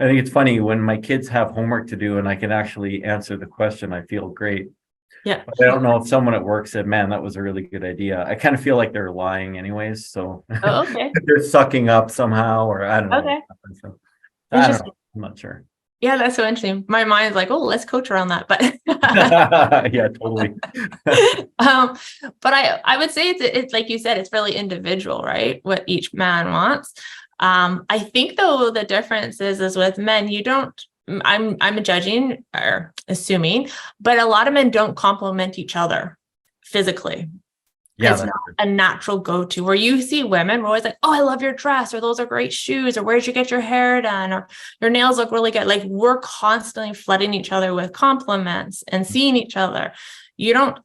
it's funny when my kids have homework to do and I can actually answer the question, I feel great. Yeah. But I don't know if someone at work said, man, that was a really good idea. I kind of feel like they're lying anyways. So they're sucking up somehow, or I don't know. Okay. So, I don't know. I'm not sure. Yeah, that's so interesting. My mind's like, oh, let's coach around that. But yeah, totally. But I would say it's like you said, it's really individual, right? What each man wants. I think though the difference is with men, you don't. I'm judging or assuming, but a lot of men don't compliment each other physically. Yeah, it's not a natural go-to. Where you see women, we're always like, oh, I love your dress, or those are great shoes, or where'd you get your hair done, or your nails look really good. Like we're constantly flooding each other with compliments and seeing each other.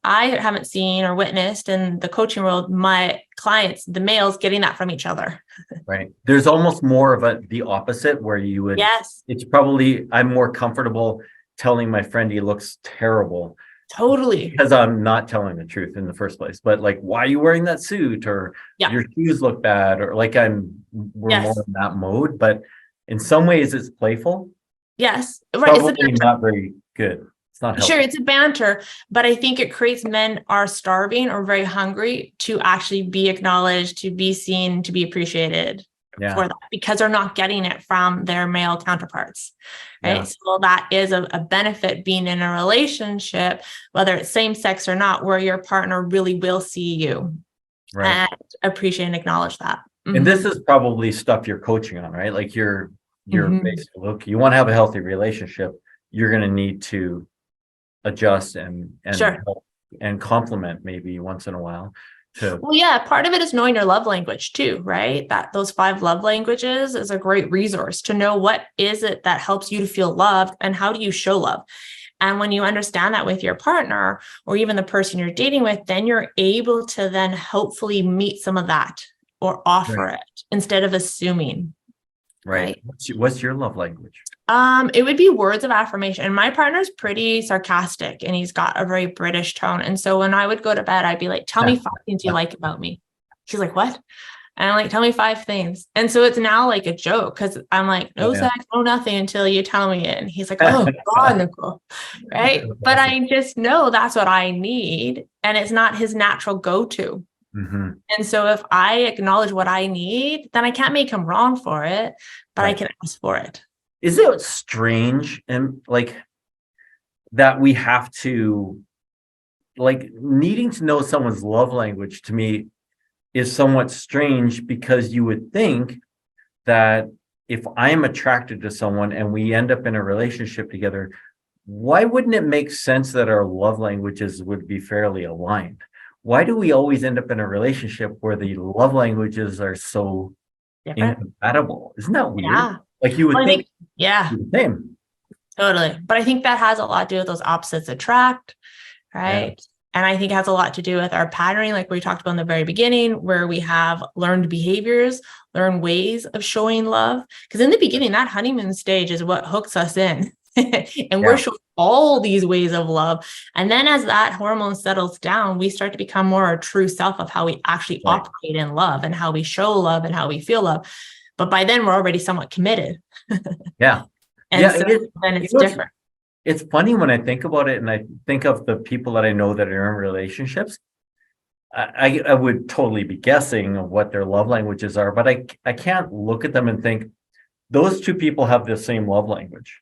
I haven't seen or witnessed in the coaching world, my clients, the males getting that from each other. Right. There's almost more of the opposite where you would, it's probably, I'm more comfortable telling my friend he looks terrible. Totally. Because I'm not telling the truth in the first place. But like, why are you wearing that suit? Or your shoes look bad, or like we're more in that mode. But in some ways it's playful. Yes. Right. Probably not very good. Sure, it's a banter, but I think it creates men are starving or very hungry to actually be acknowledged, to be seen, to be appreciated for that, because they're not getting it from their male counterparts, right? Yeah. So that is a benefit being in a relationship, whether it's same sex or not, where your partner really will see you and appreciate and acknowledge that. Mm-hmm. And this is probably stuff you're coaching on, right? Like you're basically, look, you want to have a healthy relationship, you're going to need to adjust and help and compliment maybe once in a while. Well, yeah, part of it is knowing your love language too, right? That those 5 love languages is a great resource to know what is it that helps you to feel loved and how do you show love. And when you understand that with your partner or even the person you're dating with, then you're able to then hopefully meet some of that or offer Right. it instead of assuming. Right. What's your love language? It would be words of affirmation. And my partner's pretty sarcastic and he's got a very British tone. And so when I would go to bed, I'd be like, tell me 5 things you like about me. She's like, what? And I'm like, tell me 5 things. And so it's now like a joke because I'm like, no sex, no nothing until you tell me it. And he's like, oh God, Nicole. Right. But I just know that's what I need. And it's not his natural go-to. Mm-hmm. And so if I acknowledge what I need, then I can't make him wrong for it, but I can ask for it. Is it strange and like that we have to like needing to know someone's love language to me is somewhat strange because you would think that if I am attracted to someone and we end up in a relationship together, why wouldn't it make sense that our love languages would be fairly aligned? Why do we always end up in a relationship where the love languages are so incompatible? Isn't that weird? Yeah. Like you would think, yeah, the same. Totally. But I think that has a lot to do with those opposites attract, right? Yeah. And I think it has a lot to do with our patterning, like we talked about in the very beginning, where we have learned behaviors, learned ways of showing love. Because in the beginning, that honeymoon stage is what hooks us in. And we're showing all these ways of love. And then as that hormone settles down, we start to become more our true self of how we actually operate in love and how we show love and how we feel love. But by then we're already somewhat committed. Yeah. And so then it's different. It's funny when I think about it and I think of the people that I know that are in relationships. I would totally be guessing of what their love languages are, but I can't look at them and think those two people have the same love language.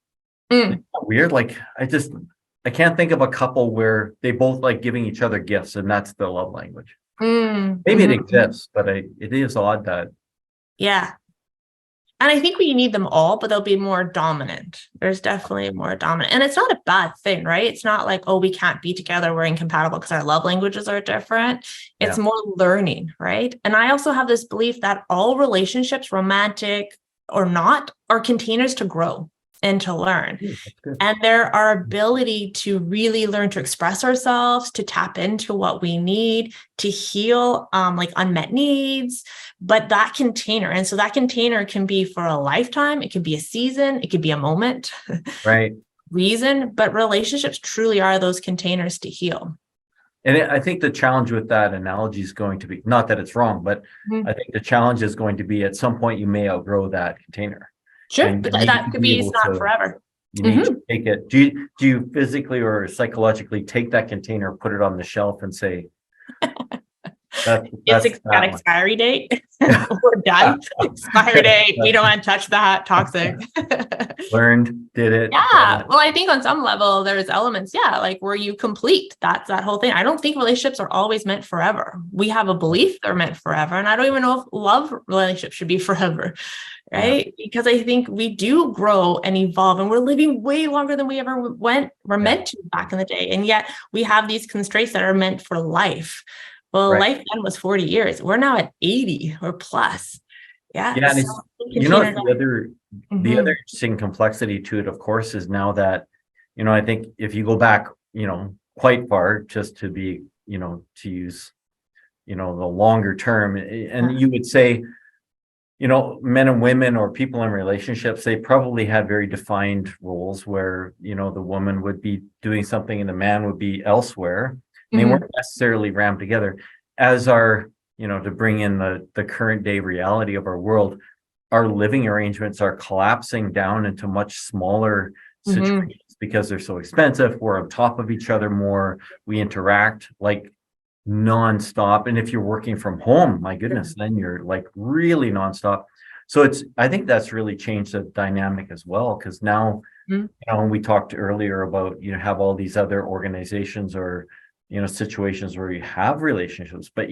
It's weird. Like I can't think of a couple where they both like giving each other gifts and that's the love language. Maybe it exists, but it is odd that. Yeah. And I think we need them all, but they'll be more dominant. There's definitely more dominant. And it's not a bad thing, right? It's not like, oh, we can't be together, we're incompatible because our love languages are different. It's more learning, right? And I also have this belief that all relationships, romantic or not, are containers to grow and to learn. And there our ability to really learn to express ourselves, to tap into what we need, to heal like unmet needs, but that container. And so that container can be for a lifetime. It could be a season. It could be a moment. Right. Reason, but relationships truly are those containers to heal. And I think the challenge with that analogy is going to be, not that it's wrong, but I think the challenge is going to be at some point you may outgrow that container. Sure, but that could be, it's not forever. You need to take it. Do you physically or psychologically take that container, put it on the shelf and say, it's got expiry date. We're done. Expiry date. We don't want to touch that. Toxic. Learned, did it. Yeah. Well, I think on some level there's elements. Yeah. Like were you complete? That's that whole thing. I don't think relationships are always meant forever. We have a belief they're meant forever. And I don't even know if love relationships should be forever. Right. Yeah. Because I think we do grow and evolve and we're living way longer than we ever were meant to back in the day. And yet we have these constraints that are meant for life. Well, life then was 40 years. We're now at 80 or plus. Yeah. Yeah. And so the other interesting complexity to it, of course, is now that, I think if you go back, quite far just to be, to use, the longer term, and you would say, men and women or people in relationships, they probably had very defined roles where, the woman would be doing something and the man would be elsewhere. And they weren't necessarily rammed together. As our, to bring in the current day reality of our world, our living arrangements are collapsing down into much smaller situations because they're so expensive. We're on top of each other more. We interact like nonstop. And if you're working from home, my goodness, then you're like really nonstop. So I think that's really changed the dynamic as well. Because now, when we talked earlier about, have all these other organizations or, situations where you have relationships, but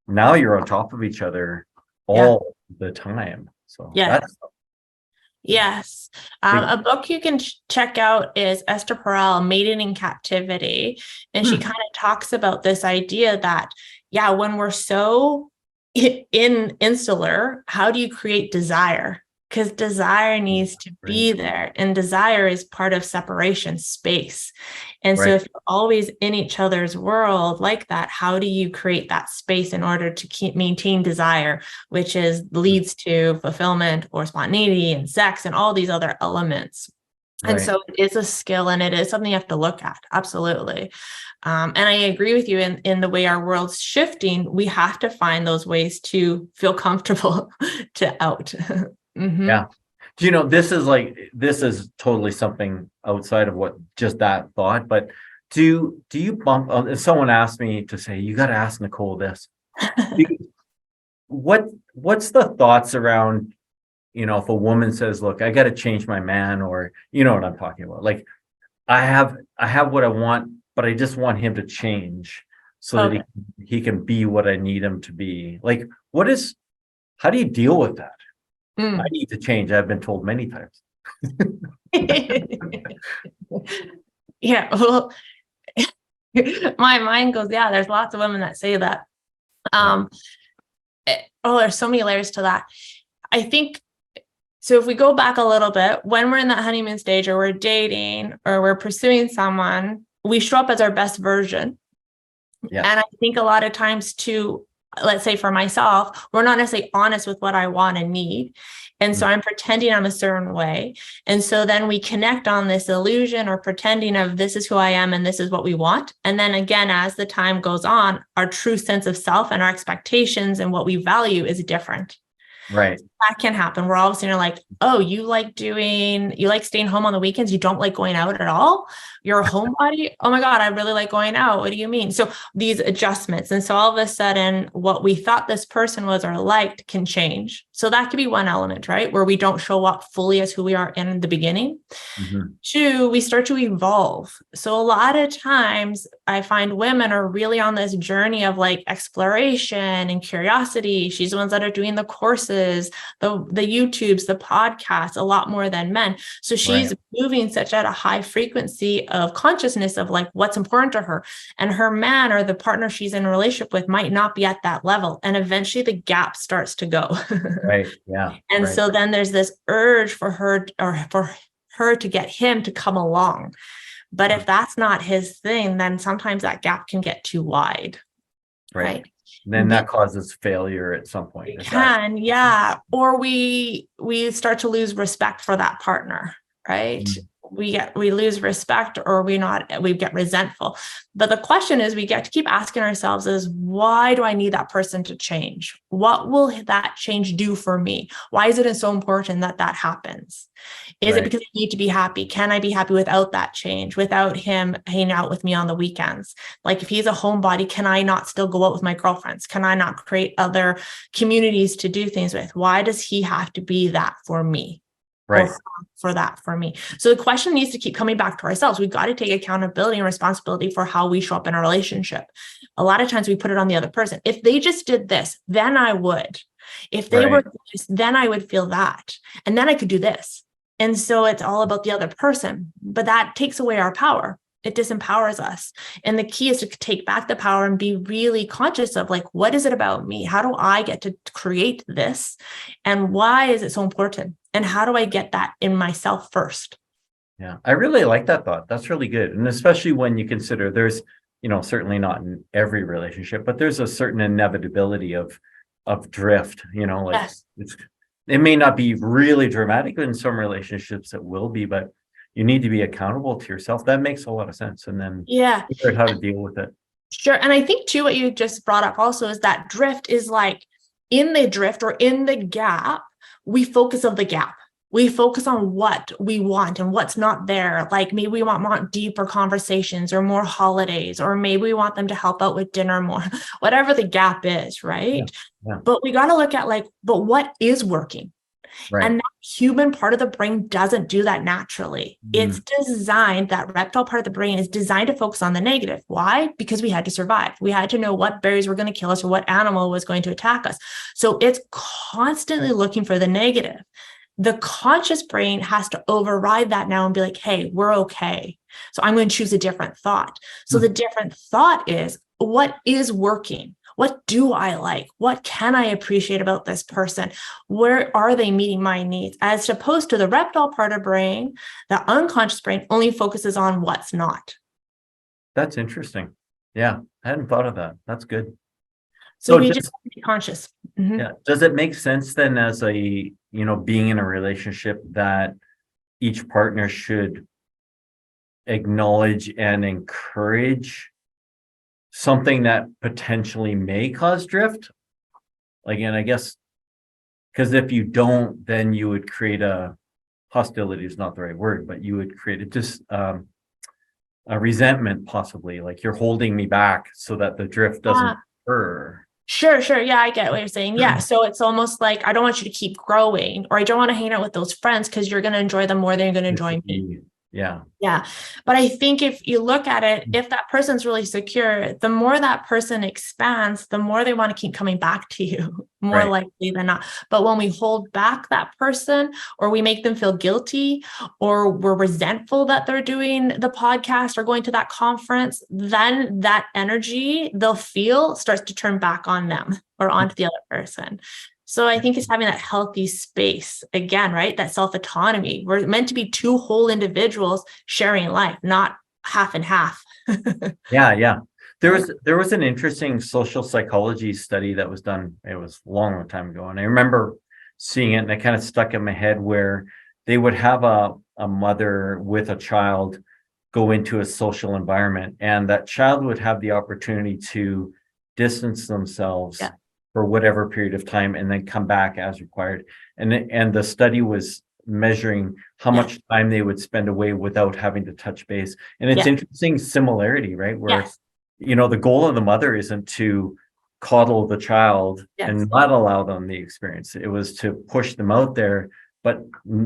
now you're on top of each other all the time. So yes. A book you can check out is Esther Perel, Maiden in Captivity. And she kind of talks about this idea that, when we're so insular, how do you create desire? because desire needs to be there, and desire is part of separation space. And so if you're always in each other's world like that, how do you create that space in order to maintain desire, which leads to fulfillment or spontaneity and sex and all these other elements? And so it is a skill, and it is something you have to look at. Absolutely. And I agree with you in the way our world's shifting, we have to find those ways to feel comfortable to out. Yeah. Do you know, this is totally something outside of what just that thought, but do you bump, if someone asked me to say, you got to ask Nicole this, what's the thoughts around, if a woman says, look, I got to change my man, or you know what I'm talking about? Like, I have what I want, but I just want him to change so that he can be what I need him to be. Like, how do you deal with that? I need to change. I've been told many times. Yeah. Well, my mind goes, yeah, there's lots of women that say that. There's so many layers to that. I think, so if we go back a little bit, when we're in that honeymoon stage, or we're dating, or we're pursuing someone, we show up as our best version. Yeah. And I think a lot of times too, let's say for myself, we're not necessarily honest with what I want and need. And so I'm pretending I'm a certain way. And so then we connect on this illusion or pretending of this is who I am and this is what we want. And then again, as the time goes on, our true sense of self and our expectations and what we value is different. Right. That can happen. We're all of a sudden like, oh, you like staying home on the weekends. You don't like going out at all. You're a homebody. Oh my God, I really like going out. What do you mean? So these adjustments. And so all of a sudden, what we thought this person was or liked can change. So that could be one element, right? Where we don't show up fully as who we are in the beginning. Two, we start to evolve. So a lot of times I find women are really on this journey of like exploration and curiosity. She's the ones that are doing the courses, the YouTubes, the podcasts, a lot more than men. So she's moving such at a high frequency of consciousness of like what's important to her, and her man or the partner she's in a relationship with might not be at that level. And eventually the gap starts to go. Right. Yeah. And so then there's this urge for her to get him to come along. But if that's not his thing, then sometimes that gap can get too wide. Right. Then that causes failure at some point. Yeah. Or we start to lose respect for that partner, right? We lose respect, or we get resentful. But the question is, we get to keep asking ourselves is, why do I need that person to change? What will that change do for me? Why is it so important that happens? Is it because I need to be happy? Can I be happy without that change, without him hanging out with me on the weekends? Like if he's a homebody, can I not still go out with my girlfriends? Can I not create other communities to do things with? Why does he have to be that for me? Right. For that for me. So the question needs to keep coming back to ourselves. We've got to take accountability and responsibility for how we show up in a relationship. A lot of times we put it on the other person. If they just did this, then I would. If they were this, then I would feel that. And then I could do this. And so it's all about the other person. But that takes away our power. It disempowers us. And the key is to take back the power and be really conscious of like, what is it about me? How do I get to create this? And why is it so important? And how do I get that in myself first? Yeah, I really like that thought. That's really good. And especially when you consider there's, certainly not in every relationship, but there's a certain inevitability of drift, like it may not be really dramatic in some relationships, it will be, but you need to be accountable to yourself. That makes a lot of sense. And then figure out how to deal with it. Sure. And I think too, what you just brought up also is that drift is like in the drift or in the gap, we focus on the gap. We focus on what we want and what's not there. Like maybe we want deeper conversations or more holidays, or maybe we want them to help out with dinner more, whatever the gap is, right? Yeah. But we got to look at but what is working? Right. And that human part of the brain doesn't do that naturally. It's designed, that reptile part of the brain is designed to focus on the negative. Why? Because we had to survive. We had to know what berries were going to kill us or what animal was going to attack us. So it's constantly looking for the negative. The conscious brain has to override that now and be like, hey, we're okay. So I'm going to choose a different thought. So the different thought is, what is working? What do I like? What can I appreciate about this person? Where are they meeting my needs? As opposed to the reptile part of brain, the unconscious brain only focuses on what's not. That's interesting. Yeah, I hadn't thought of that. That's good. So So we just just have to be conscious. Mhm. yeah, does it make sense then as being in a relationship that each partner should acknowledge and encourage something that potentially may cause drift? Again, I guess because if you don't, then you would create hostility is not the right word, but you would create a resentment, possibly, like you're holding me back so that the drift doesn't occur. Sure. Yeah, I get what you're saying. Yeah. So it's almost like, I don't want you to keep growing, or I don't want to hang out with those friends because you're going to enjoy them more than you're going to enjoy me. Yeah. Yeah. But I think if you look at it, if that person's really secure, the more that person expands, the more they want to keep coming back to you, more Right. likely than not. But when we hold back that person, or we make them feel guilty, or we're resentful that they're doing the podcast or going to that conference, then that energy they'll feel starts to turn back on them or onto the other person. So I think it's having that healthy space again, right? That self-autonomy. We're meant to be two whole individuals sharing life, not half and half. Yeah. There was an interesting social psychology study that was done. It was a long time ago. And I remember seeing it, and it kind of stuck in my head, where they would have a mother with a child go into a social environment, and that child would have the opportunity to distance themselves for whatever period of time and then come back as required. And the study was measuring how much time they would spend away without having to touch base. And it's interesting similarity, right? Where the goal of the mother isn't to coddle the child and not allow them the experience. It was to push them out there, but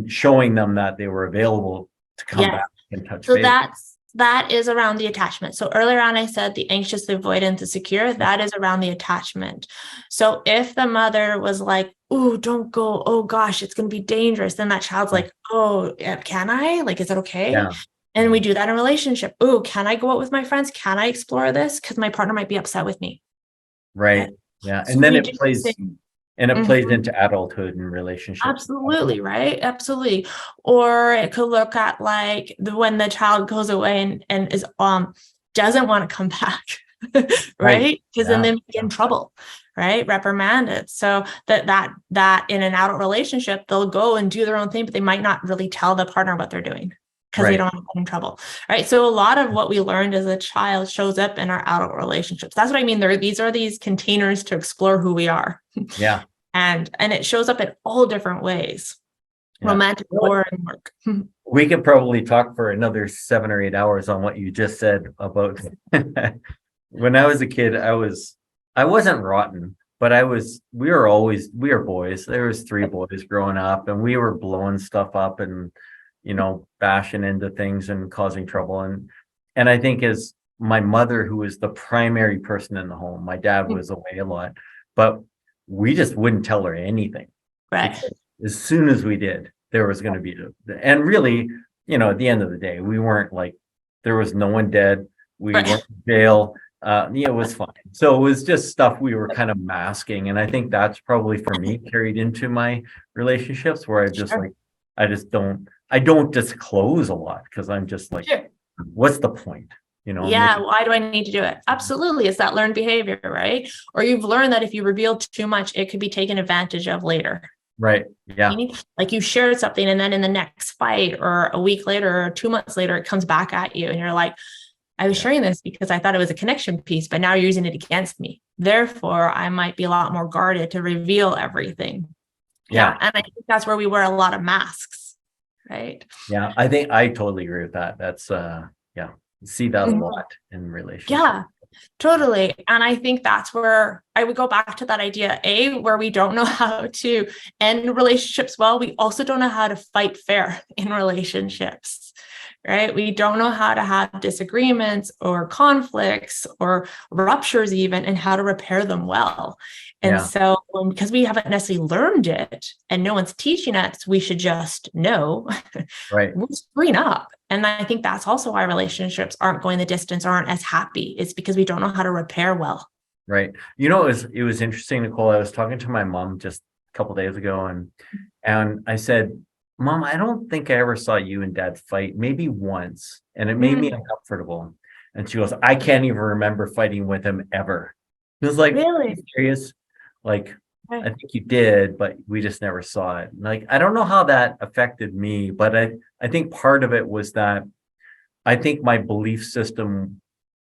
showing them that they were available to come back and touch base. That is around the attachment. So earlier on, I said the anxious, the avoidant, the secure, that is around the attachment. So if the mother was like, oh, don't go, oh gosh, it's going to be dangerous, then that child's like, oh, can I? Like, is it okay? Yeah. And we do that in a relationship. Oh, can I go out with my friends? Can I explore this? Because my partner might be upset with me. Right. Yeah. And then it plays into adulthood and relationships. Absolutely. Right. Absolutely. Or it could look at like when the child goes away and is doesn't want to come back. Right. Because then they get in trouble, right? Reprimanded. So that in an adult relationship, they'll go and do their own thing, but they might not really tell the partner what they're doing because they don't want to get in trouble. Right. So a lot of what we learned as a child shows up in our adult relationships. That's what I mean. These are these containers to explore who we are. Yeah. And it shows up in all different ways, romantic or in work. We could probably talk for another 7 or 8 hours on what you just said about when I was a kid. I wasn't rotten, but we were boys. There was 3 boys growing up, and we were blowing stuff up and, bashing into things and causing trouble. And I think as my mother, who was the primary person in the home, my dad was away a lot, but we just wouldn't tell her anything. Right. As soon as we did, there was going to be, and really, at the end of the day, we weren't like, there was no one dead. We weren't in jail. It was fine. So it was just stuff we were kind of masking. And I think that's probably for me carried into my relationships, where I don't disclose a lot, because I'm just like, what's the point? Why do I need to do it? Absolutely. It's that learned behavior, right? Or you've learned that if you reveal too much, it could be taken advantage of later. Right. Yeah. Like you shared something, and then in the next fight or a week later or 2 months later, it comes back at you. And you're like, I was sharing this because I thought it was a connection piece, but now you're using it against me. Therefore, I might be a lot more guarded to reveal everything. Yeah. And I think that's where we wear a lot of masks. Right. Yeah. I think I totally agree with that. That's see that a lot in relationships. Yeah, totally. And I think that's where I would go back to that idea, where we don't know how to end relationships well. We also don't know how to fight fair in relationships, right? We don't know how to have disagreements or conflicts or ruptures even, and how to repair them well. And so because we haven't necessarily learned it and no one's teaching us, we should just know, we'll screen up. And I think that's also why relationships aren't going the distance, aren't as happy. It's because we don't know how to repair well. Right. It was interesting, Nicole. I was talking to my mom just a couple days ago, and I said, Mom, I don't think I ever saw you and Dad fight, maybe once, and it made me Mm, uncomfortable. And she goes, I can't even remember fighting with him ever. He was like, "Are you really? serious? Like, I Right. think you did, but we just never saw it." Like, I don't know how that affected me, but I think part of it was that I think my belief system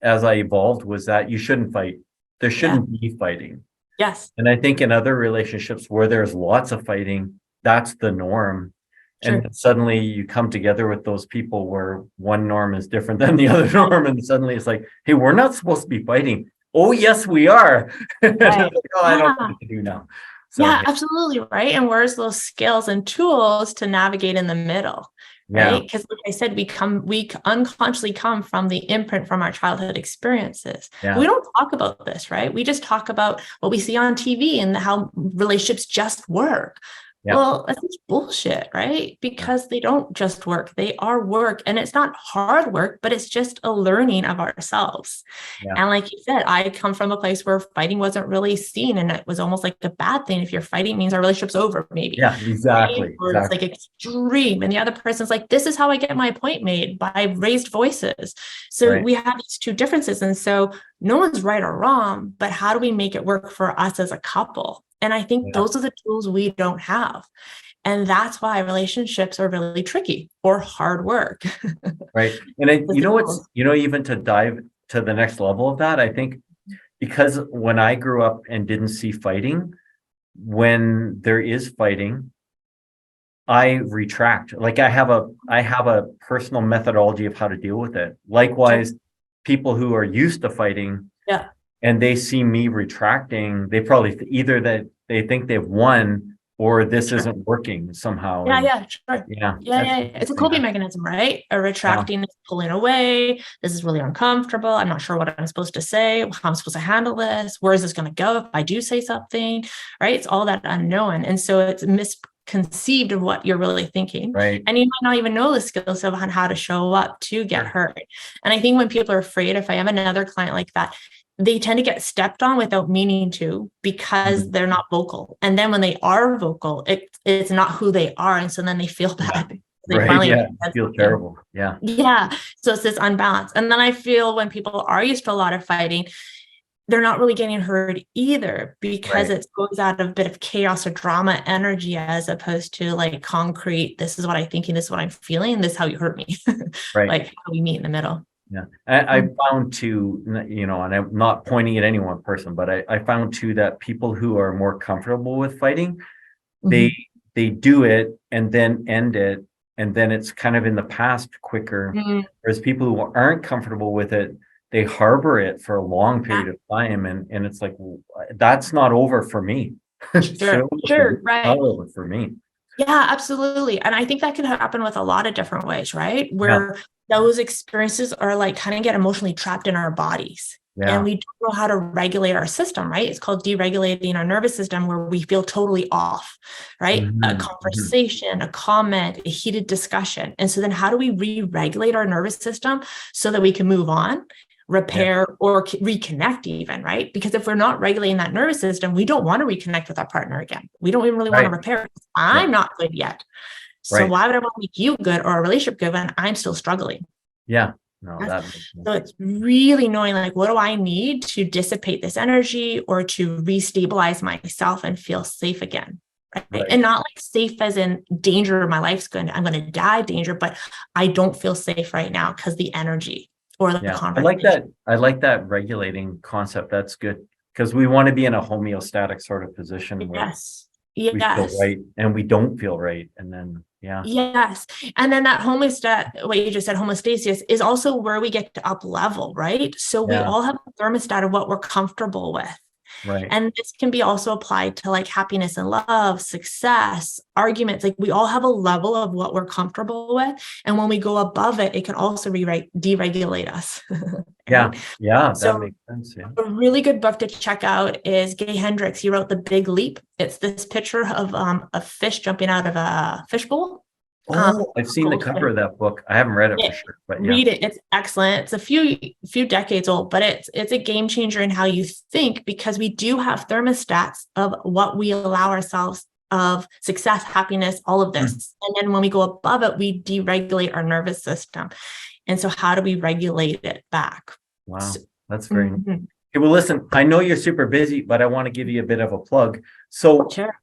as I evolved was that you shouldn't fight. There Yeah. shouldn't be fighting. Yes. And I think in other relationships where there's lots of fighting, that's the norm. And True. suddenly you come together with those people where one norm is different than the other norm. And suddenly it's like, hey, we're not supposed to be fighting. Oh, yes, we are. And it's Right. like, oh, I don't know Yeah. what to do now. So Yeah, absolutely. Right. And where's those skills and tools to navigate in the middle? yeah, Right. Because like I said, we unconsciously come from the imprint from our childhood experiences. yeah, We don't talk about this, right? We just talk about what we see on TV and how relationships just work. yeah, Well, that's just bullshit, right? yeah, Because they don't just work, they are work. And it's not hard work, but it's just a learning of ourselves. yeah, And like you said, I come from a place where fighting wasn't really seen, and it was almost like a bad thing. If you're fighting, means our relationship's over, maybe. yeah, Right? exactly, Or it's exactly. like extreme. And the other person's like, this is how I get my point made, by raised voices. So Right. we have these two differences. And so no one's right or wrong, but how do we make it work for us as a couple? And I think Yeah, those are the tools we don't have. And that's why relationships are really tricky or hard work. right. And With the tools. even to dive to the next level of that, I think because when I grew up and didn't see fighting, when there is fighting, I retract. Like I have a personal methodology of how to deal with it. Sure. Likewise, people who are used to fighting Yeah. and they see me retracting, they probably either that they think they've won or this Sure. isn't working somehow. Yeah, And yeah, sure. yeah, Yeah, that's yeah, yeah. It's a interesting. coping mechanism, right? A Yeah, retracting is pulling away. This is really uncomfortable. I'm not sure what I'm supposed to say, how I'm supposed to handle this. Where is this going to go if I do say something? Right? It's all that unknown. And so it's misconceived of what you're really thinking. right. And you might not even know the skills of on how to show up to get Sure. hurt. And I think when people are afraid, if I have another client like that, they tend to get stepped on without meaning to, because Mhm. they're not vocal. And then when they are vocal, it's not who they are. And so then they feel Yeah. bad. They Right. finally Yeah. said Feel something. terrible. Yeah. Yeah. So it's this unbalance. And then I feel when people are used to a lot of fighting, they're not really getting heard either, because Right. it goes out of a bit of chaos or drama energy, as opposed to like concrete, this is what I think and this is what I'm feeling, this is how you hurt me. Right. Like how we meet in the middle. Yeah. I found too, and I'm not pointing at any one person, but I found too that people who are more comfortable with fighting, they Mhm. they do it and then end it, and then it's kind of in the past quicker. Mm, Whereas people who aren't comfortable with it, they harbor it for a long yeah, period of time, and it's like, well, that's not over for me. sure, So for you, sure, it's not right. over for me. Yeah, absolutely. And I think that can happen with a lot of different ways, right? Yeah. Where those experiences are like kind of get emotionally trapped in our bodies. And Yeah. we don't know how to regulate our system, right? It's called deregulating our nervous system, where we feel totally off, right? A Mhm, mhm. conversation, a comment, a heated discussion. And so then how do we re-regulate our nervous system so that we can move on, Yeah. repair, or reconnect even, right? Because if we're not regulating that nervous system, we don't want to reconnect with our partner again. We don't even really want to Right. repair. Yeah. I'm not good yet. So Right. why would I want to make you good or a relationship good when I'm still struggling? Yeah. No, Yes. that makes So sense. it's really knowing, like, what do I need to dissipate this energy or to restabilize myself and feel safe again? Right. Right. And not like safe as in danger, my life's I'm going to die danger, but I don't feel safe right now because the energy or the Yeah. conversation. I like that regulating concept. That's good because we want to be in a homeostatic sort of position where Yes. we feel Yes. right and we don't feel right. And then, yeah. Yes. And then that homostat, what you just said, homeostasis, is also where we get to up level, right? So we Yeah. all have a thermostat of what we're comfortable with. Right. And this can be also applied to like happiness and love, success, arguments. Like we all have a level of what we're comfortable with. And when we go above it, it can also deregulate us. Yeah. Right. Yeah. That So makes sense. Yeah. a really good book to check out is Gay Hendricks. He wrote The Big Leap. It's this picture of a fish jumping out of a fishbowl. Oh, I've seen the cover of that book. I haven't read it for sure, but yeah. Read it. It's excellent. It's a few decades old, but it's a game changer in how you think, because we do have thermostats of what we allow ourselves of success, happiness, all of this. And then when we go above it, we deregulate our nervous system. And so how do we regulate it back? Wow, that's very nice. Okay, well, listen, I know you're super busy, but I want to give you a bit of a plug. So, Sure.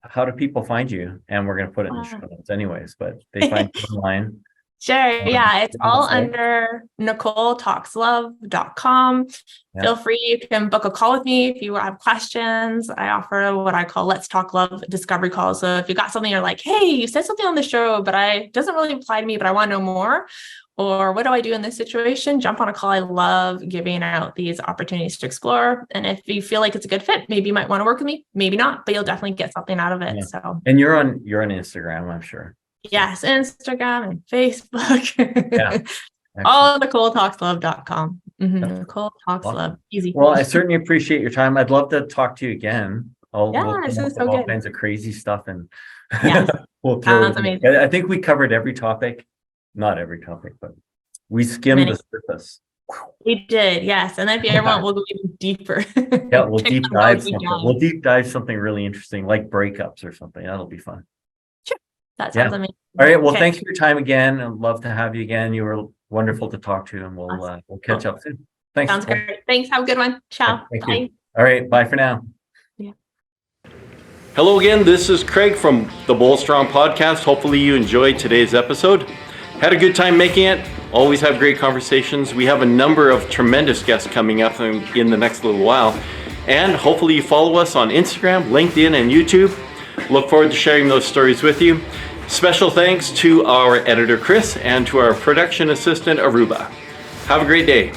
How do people find you? And we're going to put it in the show notes anyways, but they find you online. Sure. Yeah. It's all under NicoleTalksLove.com. Yeah. Feel free. You can book a call with me if you have questions. I offer what I call Let's Talk Love discovery calls. So if you got something you're like, hey, you said something on the show, but it doesn't really apply to me, but I want to know more. Or what do I do in this situation? Jump on a call. I love giving out these opportunities to explore. And if you feel like it's a good fit, maybe you might want to work with me, maybe not, but you'll definitely get something out of it. Yeah. So, and you're on Instagram, I'm sure. Yes, Instagram and Facebook. Yeah. All NicoleTalksLove.com. Nicole Talks Love. Easy. Well, I certainly appreciate your time. I'd love to talk to you again. This is so all good. kinds of crazy stuff, and Yes. we'll throw Sounds amazing. I think we covered every topic. Not every topic, but we skimmed the surface. We did, yes. And then if you ever want, we'll go even deeper. Yeah, we'll deep dive something. We'll deep dive something really interesting, like breakups or something. That'll be fun. Sure. That sounds amazing. All right. Well, thanks for your time again. I'd love to have you again. You were wonderful to talk to, and we'll catch up soon. Thanks. Sounds great. Thanks. Have a good one. Ciao. Thank Bye. you. All right. Bye for now. Yeah. Hello again. This is Craig from the Bold Strong Podcast. Hopefully you enjoyed today's episode. Had a good time making it. Always have great conversations. We have a number of tremendous guests coming up in the next little while. And hopefully you follow us on Instagram, LinkedIn, and YouTube. Look forward to sharing those stories with you. Special thanks to our editor, Chris, and to our production assistant, Aruba. Have a great day.